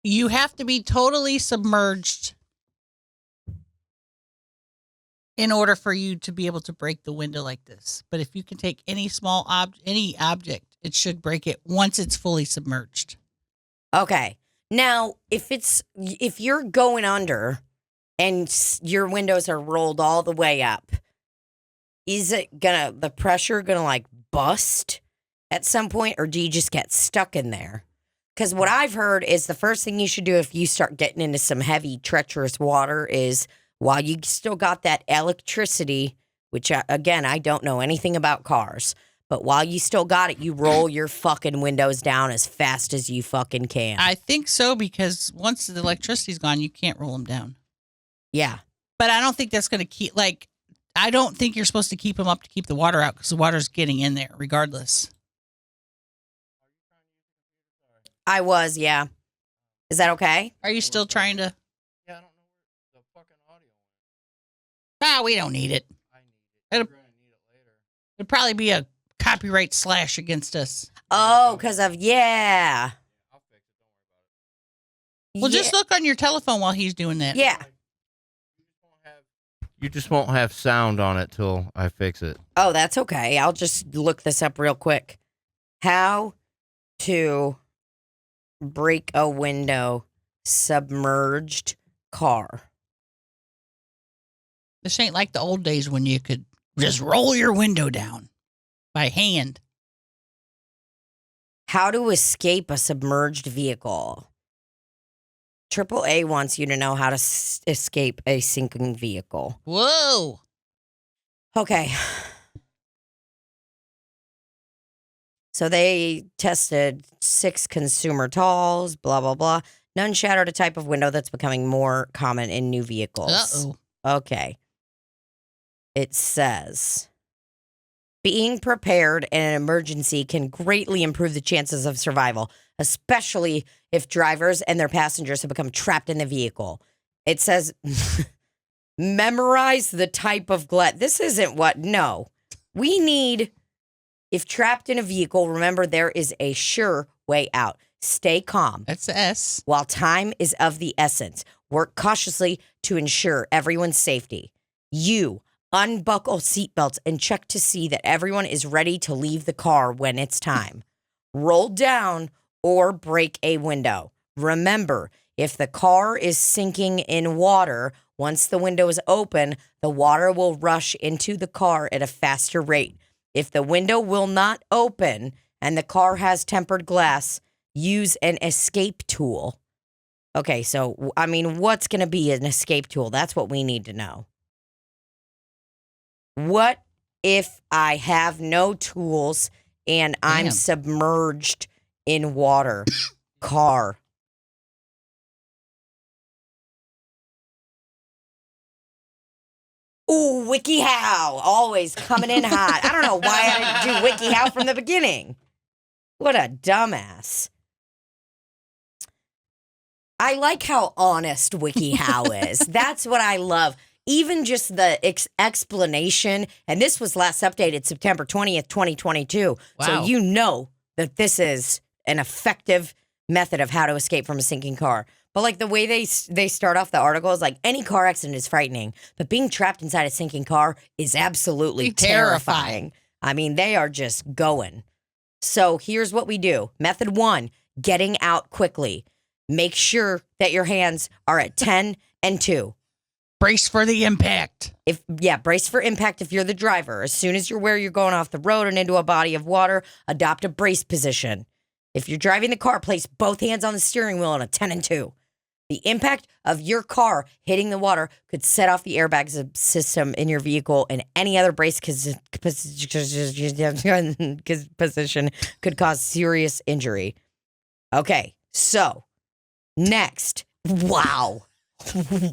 you have to be totally submerged in order for you to be able to break the window like this. But if you can take any small any object, it should break it once it's fully submerged. Okay. Now, if you're going under and your windows are rolled all the way up, is the pressure gonna like bust at some point, or do you just get stuck in there? Because what I've heard is the first thing you should do if you start getting into some heavy, treacherous water is while you still got that electricity, which, again, I don't know anything about cars, but while you still got it, you roll your fucking windows down as fast as you fucking can. I think so, because once the electricity's gone, you can't roll them down. Yeah. But I don't think that's going to keep, I don't think you're supposed to keep them up to keep the water out, because the water's getting in there regardless. I was, yeah. Is that okay? Are you still trying to? Yeah, I don't know where the fucking audio went. We don't need it. I need it. It'll- We're gonna need it later. It'd probably be a copyright slash against us. Oh, because of, yeah. Well, just look on your telephone while he's doing that. Yeah. You just won't have sound on it till I fix it. Oh, that's okay. I'll just look this up real quick. How to break a window submerged car. This ain't like the old days when you could just roll your window down by hand. How to escape a submerged vehicle. AAA wants you to know how to escape a sinking vehicle. Whoa. Okay. So they tested 6 consumer talls, blah, blah, blah. None shattered a type of window that's becoming more common in new vehicles. Uh-oh. Okay. It says, being prepared in an emergency can greatly improve the chances of survival, especially if drivers and their passengers have become trapped in the vehicle. It says, memorize the type of glass. This isn't what, no. We need, if trapped in a vehicle, remember there is a sure way out. Stay calm. That's the S. While time is of the essence, work cautiously to ensure everyone's safety. You unbuckle seatbelts and check to see that everyone is ready to leave the car when it's time. Roll down or break a window. Remember, if the car is sinking in water, once the window is open, the water will rush into the car at a faster rate. If the window will not open and the car has tempered glass, use an escape tool. Okay, so, I mean, what's going to be an escape tool? That's what we need to know. What if I have no tools and I'm submerged in water? Car. Ooh, WikiHow. Always coming in hot. I don't know why I didn't do WikiHow from the beginning. What a dumbass. I like how honest WikiHow is. That's what I love. Even just the explanation, and this was last updated September 20th, 2022. Wow. So you know that this is an effective method of how to escape from a sinking car. But like the way they start off the article is like, any car accident is frightening, but being trapped inside a sinking car is absolutely terrifying. I mean, they are just going. So here's what we do. Method 1, getting out quickly. Make sure that your hands are at 10 and 2. Brace for the impact. Brace for impact if you're the driver. As soon as you're where you're going off the road and into a body of water, adopt a brace position. If you're driving the car, place both hands on the steering wheel on a 10 and 2. The impact of your car hitting the water could set off the airbag system in your vehicle, and any other brace position could cause serious injury. Okay, so next. Wow.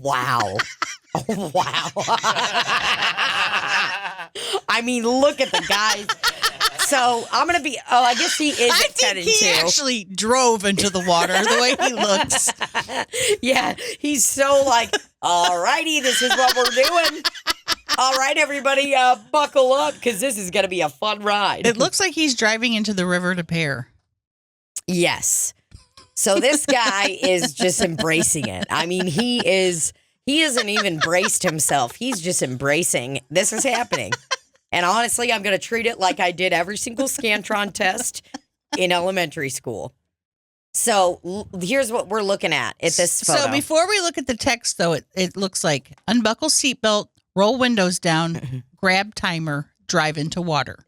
Wow. Wow. I mean, look at the guys. So I'm going to be, I guess he is I at 10 think and he 2. actually drove into the water the way he looks. Yeah, he's so like, all righty, this is what we're doing. All right, everybody, buckle up because this is going to be a fun ride. It looks like he's driving into the river to Pear. Yes. So this guy is just embracing it. I mean, he hasn't even braced himself. He's just embracing this is happening. And honestly, I'm going to treat it like I did every single Scantron test in elementary school. So here's what we're looking at this photo. So before we look at the text, though, it looks like unbuckle seatbelt, roll windows down, grab timer, drive into water.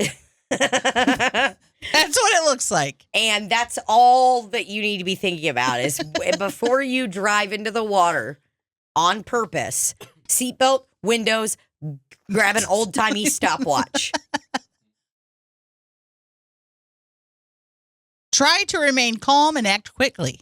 That's what it looks like. And that's all that you need to be thinking about is before you drive into the water on purpose, seatbelt, windows, grab an old-timey stopwatch. Try to remain calm and act quickly.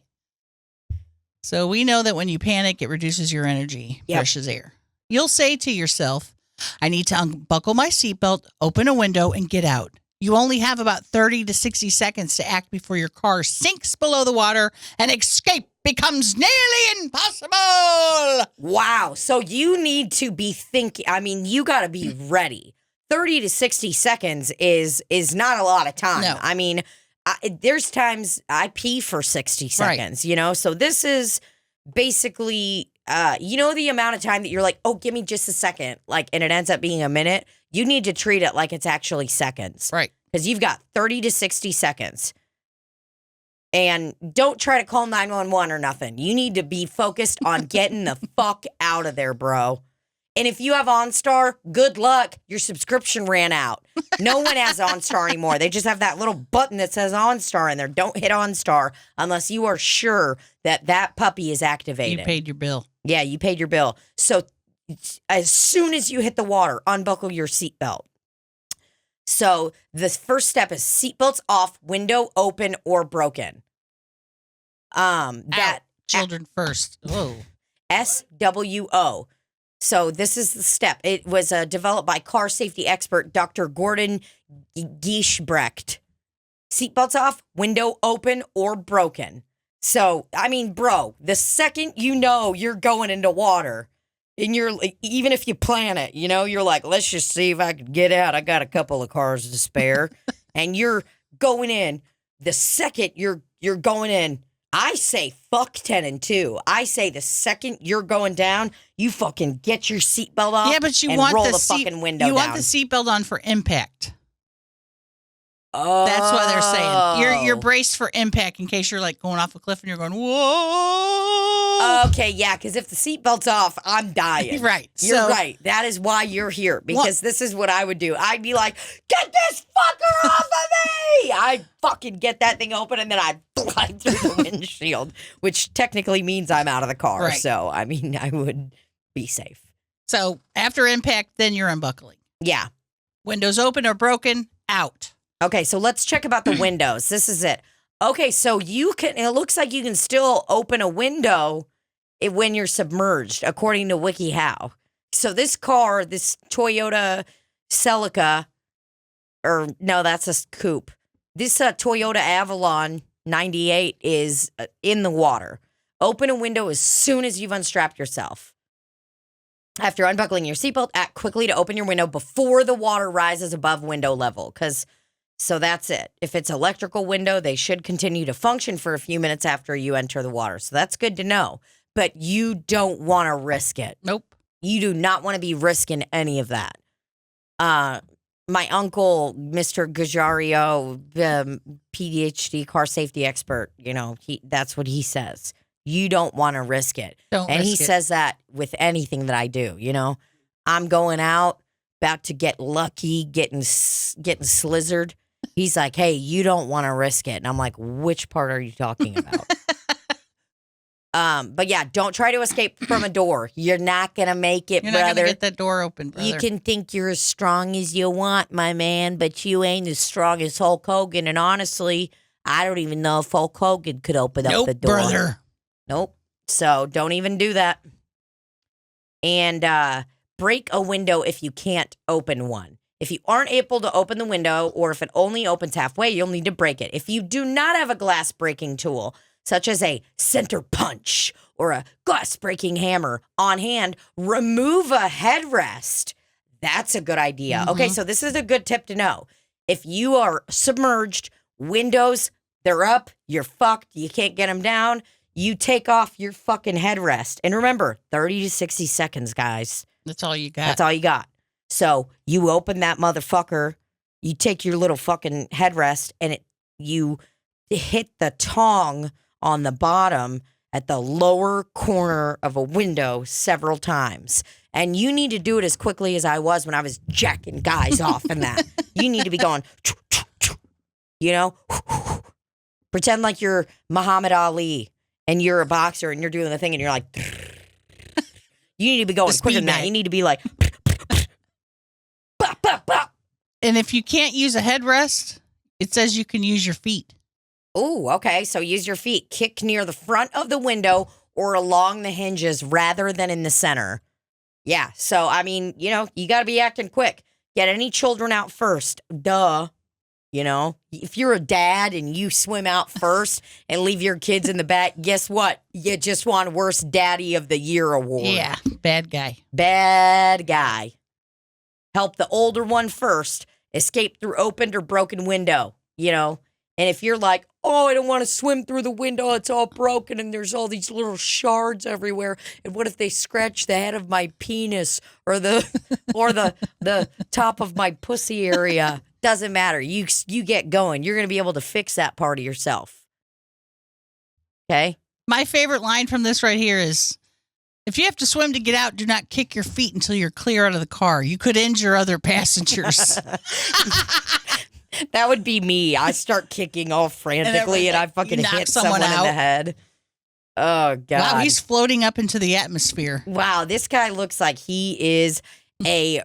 So we know that when you panic, it reduces your energy, freshes air. You'll say to yourself, I need to unbuckle my seatbelt, open a window, and get out. You only have about 30 to 60 seconds to act before your car sinks below the water and escape becomes nearly impossible. Wow. So you need to be thinking. I mean, you got to be ready. 30 to 60 seconds is not a lot of time. No. I mean, there's times I pee for 60 seconds, you know? So this is basically, you know, the amount of time that you're like, oh, give me just a second, like, and it ends up being a minute. You need to treat it like it's actually seconds. Right. Because you've got 30 to 60 seconds. And don't try to call 911 or nothing. You need to be focused on getting the fuck out of there, bro. And if you have OnStar, good luck. Your subscription ran out. No one has OnStar anymore. They just have that little button that says OnStar in there. Don't hit OnStar unless you are sure that that puppy is activated. You paid your bill. Yeah, you paid your bill. So as soon as you hit the water, unbuckle your seatbelt. So the first step is seatbelts off, window open or broken. Children first. Whoa. SWO. So this is the step. It was developed by car safety expert Dr. Gordon Gieshbrecht. Seatbelts off, window open or broken. So, I mean, bro, the second you know you're going into water, and you're even if you plan it, you know, you're like, let's just see if I can get out. I got a couple of cars to spare, and you're going in. The second you're going in, I say fuck 10 and 2. I say the second you're going down, you fucking get your seatbelt off. Yeah, but you and want roll the fucking window You down. want the seatbelt on for impact. Oh, That's what they're saying. You're braced for impact in case you're like going off a cliff and you're going, whoa. Okay, yeah, because if the seatbelt's off, I'm dying. Right. You're right. That is why you're here, because this is what I would do. I'd be like, get this fucker off of me! I'd fucking get that thing open, and then I'd fly through the windshield, which technically means I'm out of the car. Right. So, I mean, I would be safe. So after impact, then you're unbuckling. Yeah. Windows open or broken, out. Okay, so let's check about the windows. This is it. Okay, so it looks like you can still open a window when you're submerged, according to WikiHow. So this car, this Toyota Celica, or no, that's a coupe. This Toyota Avalon 98 is in the water. Open a window as soon as you've unstrapped yourself. After unbuckling your seatbelt, act quickly to open your window before the water rises above window level, so that's it. If it's electrical window, they should continue to function for a few minutes after you enter the water. So that's good to know. But you don't want to risk it. Nope. You do not want to be risking any of that. My uncle, Mr. Gajario, PhD car safety expert, you know, that's what he says. You don't want to risk it. He says that with anything that I do, you know. I'm going out, about to get lucky, getting slizzard. He's like, hey, you don't want to risk it. And I'm like, which part are you talking about? But yeah, don't try to escape from a door. You're not going to make it, You're brother. not going to get that door open, brother. You can think you're as strong as you want, my man, but you ain't as strong as Hulk Hogan. And honestly, I don't even know if Hulk Hogan could open up the door. Brother. Nope. So don't even do that. And break a window if you can't open one. If you aren't able to open the window, or if it only opens halfway, you'll need to break it. If you do not have a glass breaking tool, such as a center punch or a glass breaking hammer on hand, remove a headrest. That's a good idea. Mm-hmm. Okay, so this is a good tip to know. If you are submerged, windows, they're up, you're fucked, you can't get them down, you take off your fucking headrest. And remember, 30 to 60 seconds, guys. That's all you got. That's all you got. So you open that motherfucker, you take your little fucking headrest, and you hit the tong on the bottom at the lower corner of a window several times. And you need to do it as quickly as I was when I was jacking guys off in that. You need to be going, you know, pretend like you're Muhammad Ali and you're a boxer and you're doing the thing and you're like, you need to be going quicker than that. You need to be like, bop, bop, bop. And if you can't use a headrest, it says you can use your feet. Oh, okay. So use your feet. Kick near the front of the window or along the hinges rather than in the center. Yeah. So, I mean, you know, you got to be acting quick. Get any children out first. Duh. You know, if you're a dad and you swim out first and leave your kids in the back, guess what? You just won Worst Daddy of the Year award. Yeah. Bad guy. Bad guy. Help the older one first. Escape through opened or broken window, you know. And if you're like, oh, I don't want to swim through the window. It's all broken and there's all these little shards everywhere. And what if they scratch the head of my penis or the top of my pussy area? Doesn't matter. You get going. You're going to be able to fix that part of yourself. Okay? My favorite line from this right here is, if you have to swim to get out, do not kick your feet until you're clear out of the car. You could injure other passengers. That would be me. I start kicking all frantically and I fucking hit someone in the head. Oh, God. Wow, he's floating up into the atmosphere. Wow, this guy looks like he is a,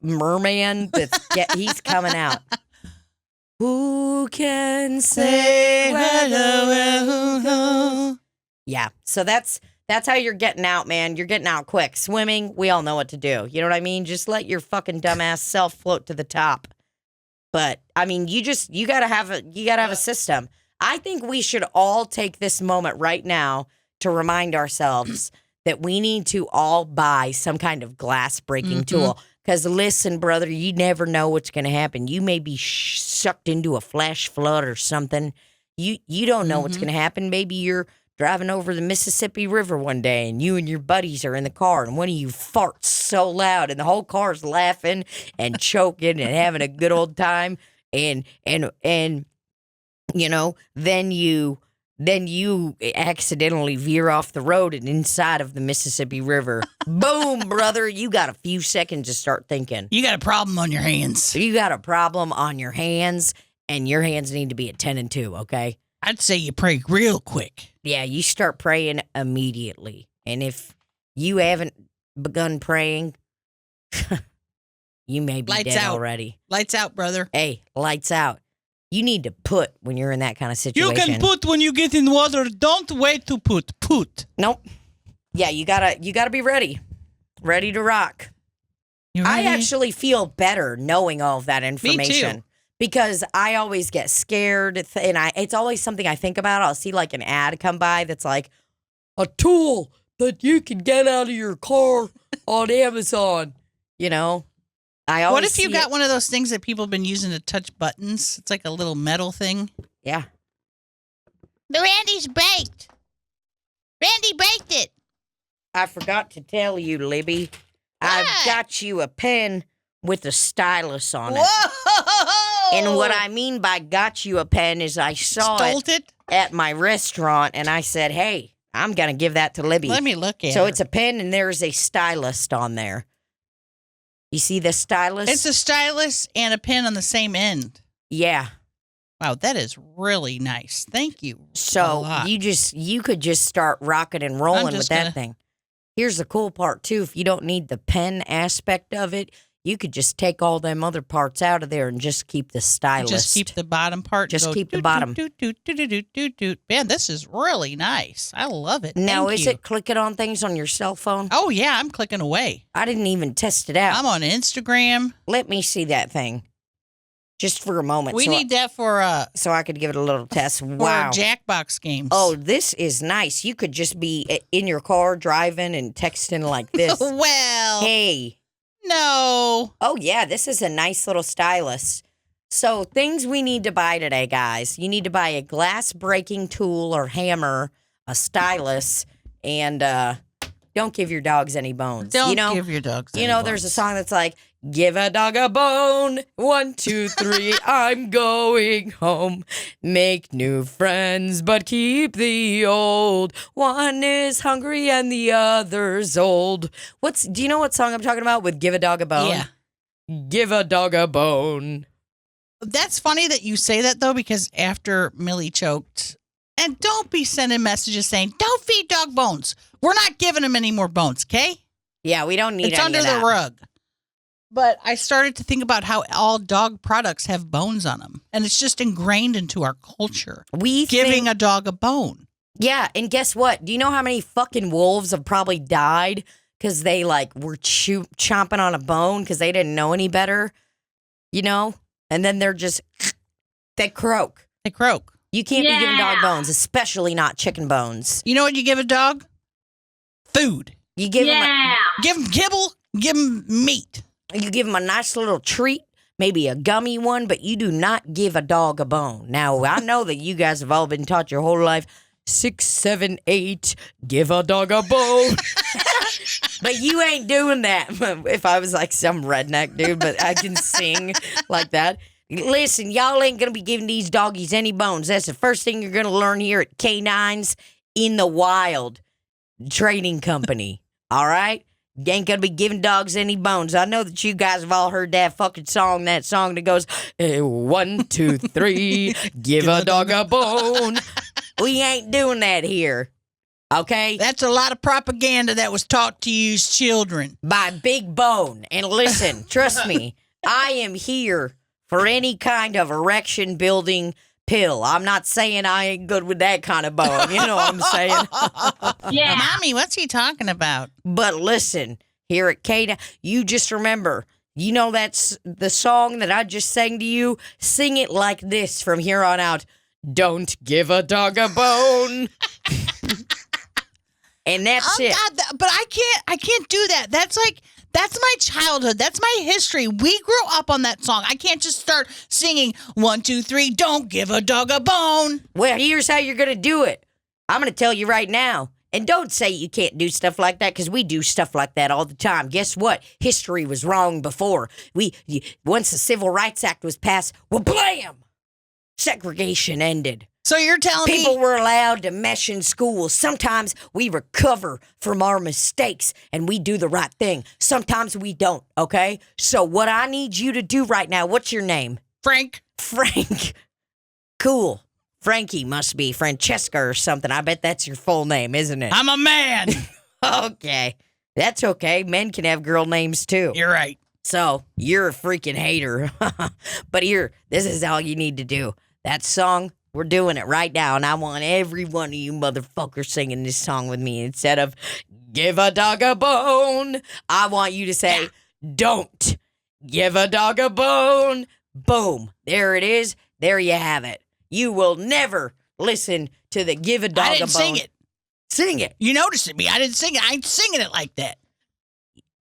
merman. He's coming out. Who can say hello? Yeah, so that's how you're getting out, man. You're getting out quick. Swimming, we all know what to do. You know what I mean? Just let your fucking dumbass self float to the top. But I mean, you gotta have a system. I think we should all take this moment right now to remind ourselves that we need to all buy some kind of glass breaking tool. Because listen, brother, you never know what's going to happen. You may be sucked into a flash flood or something. You don't know what's going to happen. Maybe you're driving over the Mississippi River one day and you and your buddies are in the car and one of you farts so loud and the whole car's laughing and choking and having a good old time. And you know, then you accidentally veer off the road and inside of the Mississippi River. Boom, brother. You got a few seconds to start thinking. You got a problem on your hands. You got a problem on your hands, and your hands need to be at 10 and 2, okay? I'd say you pray real quick. Yeah, you start praying immediately. And if you haven't begun praying, you may be Lights dead out. already. Lights out, brother. Hey, lights out. You need to put when you're in that kind of situation. You can put when you get in water. Don't wait to put. Put. Nope. Yeah, you gotta be ready. Ready to rock. You ready? I actually feel better knowing all of that information. Me too. Because I always get scared, and it's always something I think about. I'll see like an ad come by that's like, a tool that you can get out of your car on Amazon. You know? What if you got one of those things that people have been using to touch buttons? It's like a little metal thing. Yeah. The Randy's baked. Randy baked it. I forgot to tell you, Libbie. I've got you a pen with a stylus on it. Whoa! And what I mean by got you a pen is I saw it at my restaurant, and I said, hey, I'm going to give that to Libbie. Let me look at it. So it's a pen, and there's a stylus on there. You see the stylus? It's a stylus and a pen on the same end. Yeah. Wow, that is really nice. Thank you. So you could just start rocking and rolling with that thing. Here's the cool part too. If you don't need the pen aspect of it, you could just take all them other parts out of there and just keep the stylus. Just keep the bottom part. Just keep the bottom. Man, this is really nice. I love it. Now, is it clicking on things on your cell phone? Oh, yeah, I'm clicking away. I didn't even test it out. I'm on Instagram. Let me see that thing. Just for a moment. We need that for so I could give it a little test. For Wow. Jackbox games. Oh, this is nice. You could just be in your car driving and texting like this. Well. Hey. No. Oh, yeah, this is a nice little stylus. So things we need to buy today, guys. You need to buy a glass breaking tool or hammer, a stylus, and don't give your dogs any bones. Don't give your dogs any bones. There's a song that's like, give a dog a bone. 1, 2, 3, I'm going home. Make new friends, but keep the old. One is hungry and the other's old. Do you know what song I'm talking about with Give a Dog a Bone? Yeah. Give a dog a bone. That's funny that you say that, though, because after Millie choked, and don't be sending messages saying, don't feed dog bones. We're not giving him any more bones, okay? Yeah, we don't need it's any under of that. the rug. But I started to think about how all dog products have bones on them. And it's just ingrained into our culture. Giving a dog a bone. Yeah, and guess what? Do you know how many fucking wolves have probably died because they were chomping on a bone because they didn't know any better? You know? And then they're just, they croak. They croak. You can't be giving dog bones, especially not chicken bones. You know what you give a dog? Food. You give him give him kibble, give him meat. You give him a nice little treat. maybe a gummy one, but you do not give a dog a bone. Now, I know that you guys have all been taught your whole life, 6, 7, 8, give a dog a bone. But you ain't doing that. If I was like some redneck dude, but I can sing like that. Listen, y'all ain't going to be giving these doggies any bones. That's the first thing you're going to learn here at Canines in the Wild Trading Company. All right? You ain't going to be giving dogs any bones. I know that you guys have all heard that fucking song, that song that goes, 1, 2, 3, give a dog a bone. We ain't doing that here. Okay? That's a lot of propaganda that was taught to you as children. By Big Bone. And listen, trust me, I am here for any kind of erection building pill. I'm not saying I ain't good with that kind of bone. You know what I'm saying? Yeah. Mommy, what's he talking about? But listen, here at Kada, you just remember, you know that's the song that I just sang to you? Sing it like this from here on out. Don't give a dog a bone. And that's it. God, but I can't do that. That's my childhood. That's my history. We grew up on that song. I can't just start singing 1, 2, 3. Don't give a dog a bone. Well, here's how you're gonna do it. I'm gonna tell you right now. And don't say you can't do stuff like that, because we do stuff like that all the time. Guess what? History was wrong before. Once the Civil Rights Act was passed, well, blam! Segregation ended. So you're telling me people were allowed to mesh in school. Sometimes we recover from our mistakes and we do the right thing. Sometimes we don't, okay? So what I need you to do right now, what's your name? Frank. Frank. Cool. Frankie must be Francesca or something. I bet that's your full name, isn't it? I'm a man. Okay. That's okay. Men can have girl names too. You're right. So you're a freaking hater. But here, this is all you need to do. That song, we're doing it right now, and I want every one of you motherfuckers singing this song with me. Instead of give a dog a bone, I want you to say, don't give a dog a bone. Boom. There it is. There you have it. You will never listen to the give a dog a bone. I didn't sing it. Sing it. You noticed me. I didn't sing it. I ain't singing it like that.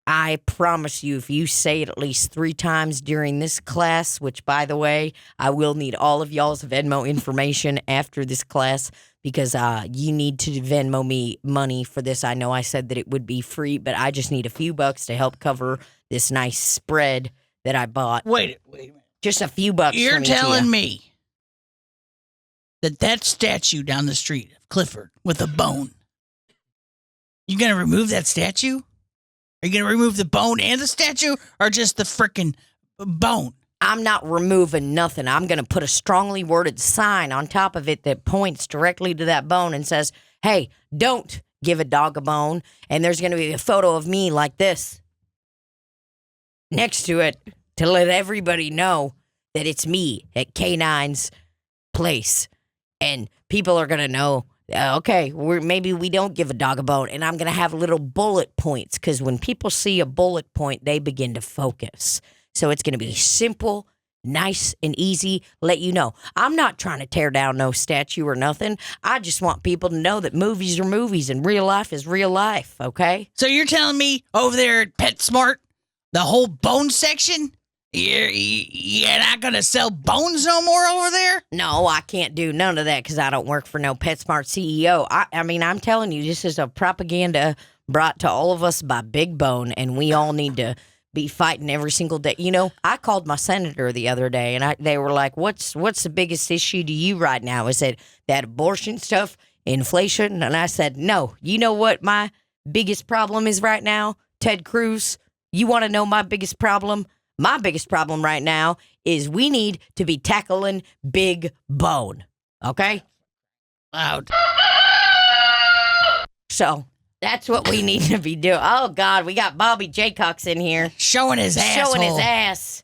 I promise you, if you say it at least 3 times during this class, which, by the way, I will need all of y'all's Venmo information after this class, because you need to Venmo me money for this. I know I said that it would be free, but I just need a few bucks to help cover this nice spread that I bought. Wait a minute. Just a few bucks. You're from telling me that statue down the street of Clifford with a bone, you going to remove that statue? Are you going to remove the bone and the statue, or just the frickin' bone? I'm not removing nothing. I'm going to put a strongly worded sign on top of it that points directly to that bone and says, hey, don't give a dog a bone. And there's going to be a photo of me like this next to it to let everybody know that it's me at K9's place. And people are going to know, okay, maybe we don't give a dog a bone. And I'm going to have little bullet points, because when people see a bullet point, they begin to focus. So it's going to be simple, nice, and easy. Let you know. I'm not trying to tear down no statue or nothing. I just want people to know that movies are movies and real life is real life, okay? So you're telling me over there at PetSmart, the whole bone section, you're not going to sell bones no more over there? No, I can't do none of that because I don't work for no PetSmart CEO. I mean, I'm telling you, this is a propaganda brought to all of us by Big Bone, and we all need to be fighting every single day. You know, I called my senator the other day, and they were like, what's the biggest issue to you right now? I said, that abortion stuff, inflation? And I said, no. You know what my biggest problem is right now, Ted Cruz? You want to know my biggest problem? My biggest problem right now is we need to be tackling Big Bone. Okay? Loud. So that's what we need to be doing. Oh, God, we got Bobby Jaycox in here. Showing his ass. Showing his ass.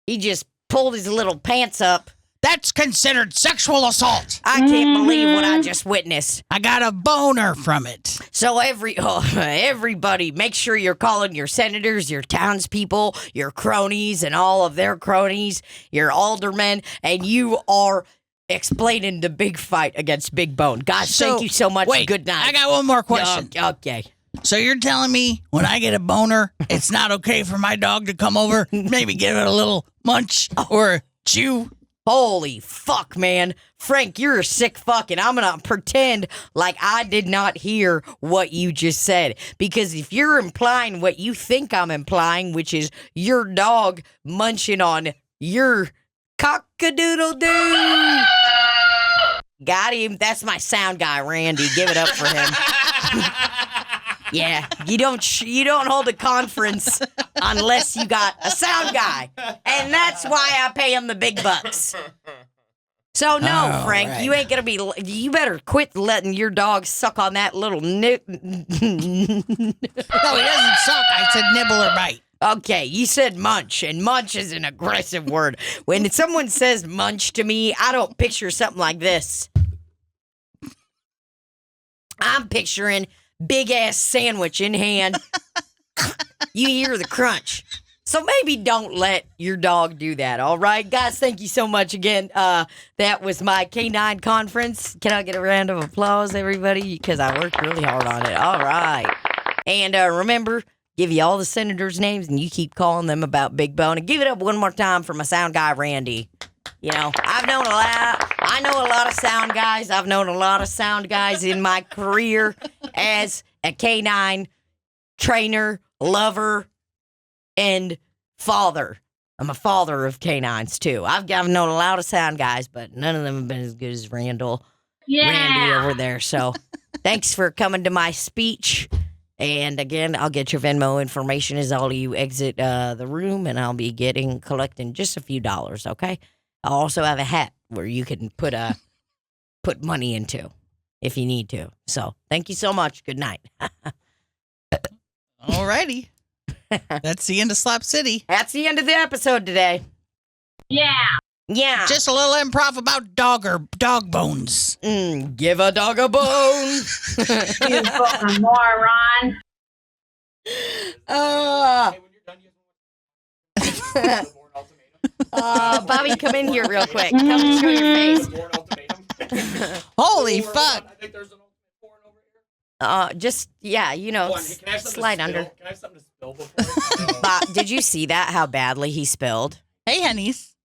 He just pulled his little pants up. That's considered sexual assault. I can't believe what I just witnessed. I got a boner from it. So everybody, make sure you're calling your senators, your townspeople, your cronies, and all of their cronies, your aldermen, and you are explaining the big fight against Big Bone. Guys, thank you so much. Wait, good night. I got one more question. Okay. So you're telling me when I get a boner, it's not okay for my dog to come over, maybe give it a little munch, or chew. Holy fuck, man. Frank, you're a sick fuck, and I'm going to pretend like I did not hear what you just said. Because if you're implying what you think I'm implying, which is your dog munching on your cock-a-doodle-doo. Got him. That's my sound guy, Randy. Give it up for him. Yeah, you don't hold a conference unless you got a sound guy, and that's why I pay him the big bucks. So no, Frank, right. You ain't gonna be. You better quit letting your dog suck on that little nip. No, he doesn't suck. I said nibble or bite. Okay, you said munch, and munch is an aggressive word. When someone says munch to me, I don't picture something like this. I'm picturing big-ass sandwich in hand. You hear the crunch. So maybe don't let your dog do that, all right? Guys, thank you so much again. That was my K9 conference. Can I get a round of applause, everybody? Because I worked really hard on it. All right. And remember, give you all the senators' names, and you keep calling them about Big Bone. And give it up one more time for my sound guy, Randy. You know, I know a lot of sound guys. I've known a lot of sound guys in my career as a K9 trainer, lover, and father. I'm a father of K9s, too. I've known a lot of sound guys, but none of them have been as good as Randy over there. So thanks for coming to my speech. And again, I'll get your Venmo information as all of you exit the room, and I'll be collecting just a few dollars, okay? I'll also have a hat where you can put money into if you need to. So thank you so much. Good night. All righty. That's the end of Slop City. That's the end of the episode today. Yeah. Yeah. Just a little improv about dog bones. Give a dog a bone. You fucking moron. Bobby, come in here real quick. Come and show your face. Holy fuck. I think there's an ultimate porn over here. Slide under. Can I have something to spill before? Bob, did you see that? How badly he spilled? Hey, honeys.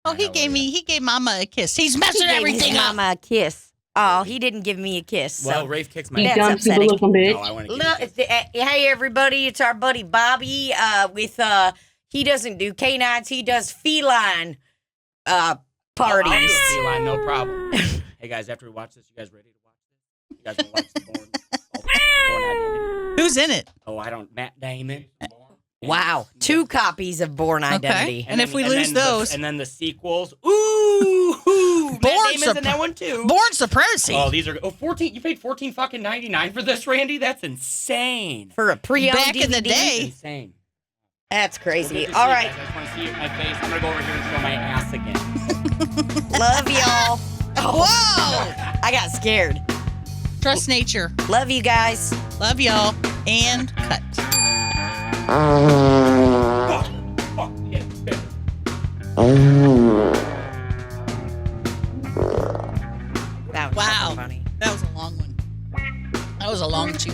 Oh, he gave Mama a kiss. He's messing everything up. Mama a kiss. Oh, he didn't give me a kiss. Well, So. Rafe kicks my You ass. dumb stupid looking bitch. No, I want to Look, hey everybody, it's our buddy Bobby. He doesn't do canines, he does feline parties. I'll do a feline, no problem. Hey guys, after we watch this, you guys ready to watch this? You guys want to watch the Born Identity? Who's in it? Oh, Matt Damon. Wow, 2 copies of Born Identity. And if we lose those, and then the sequels. Ooh, Matt Damon's in that one too. Born Supremacy. Oh, these are 14. You paid $14.99 for this, Randy? That's insane. For a pre-owned Back in the DVD? day. Insane. That's crazy. Well, All right, I just want to see my face. I'm gonna go over here and show my ass again. love y'all. Whoa! I got scared. Trust nature. Love you guys. Love y'all. And cut. Fuck, yeah. That was Wow. funny. That was a long one. That was a long chew.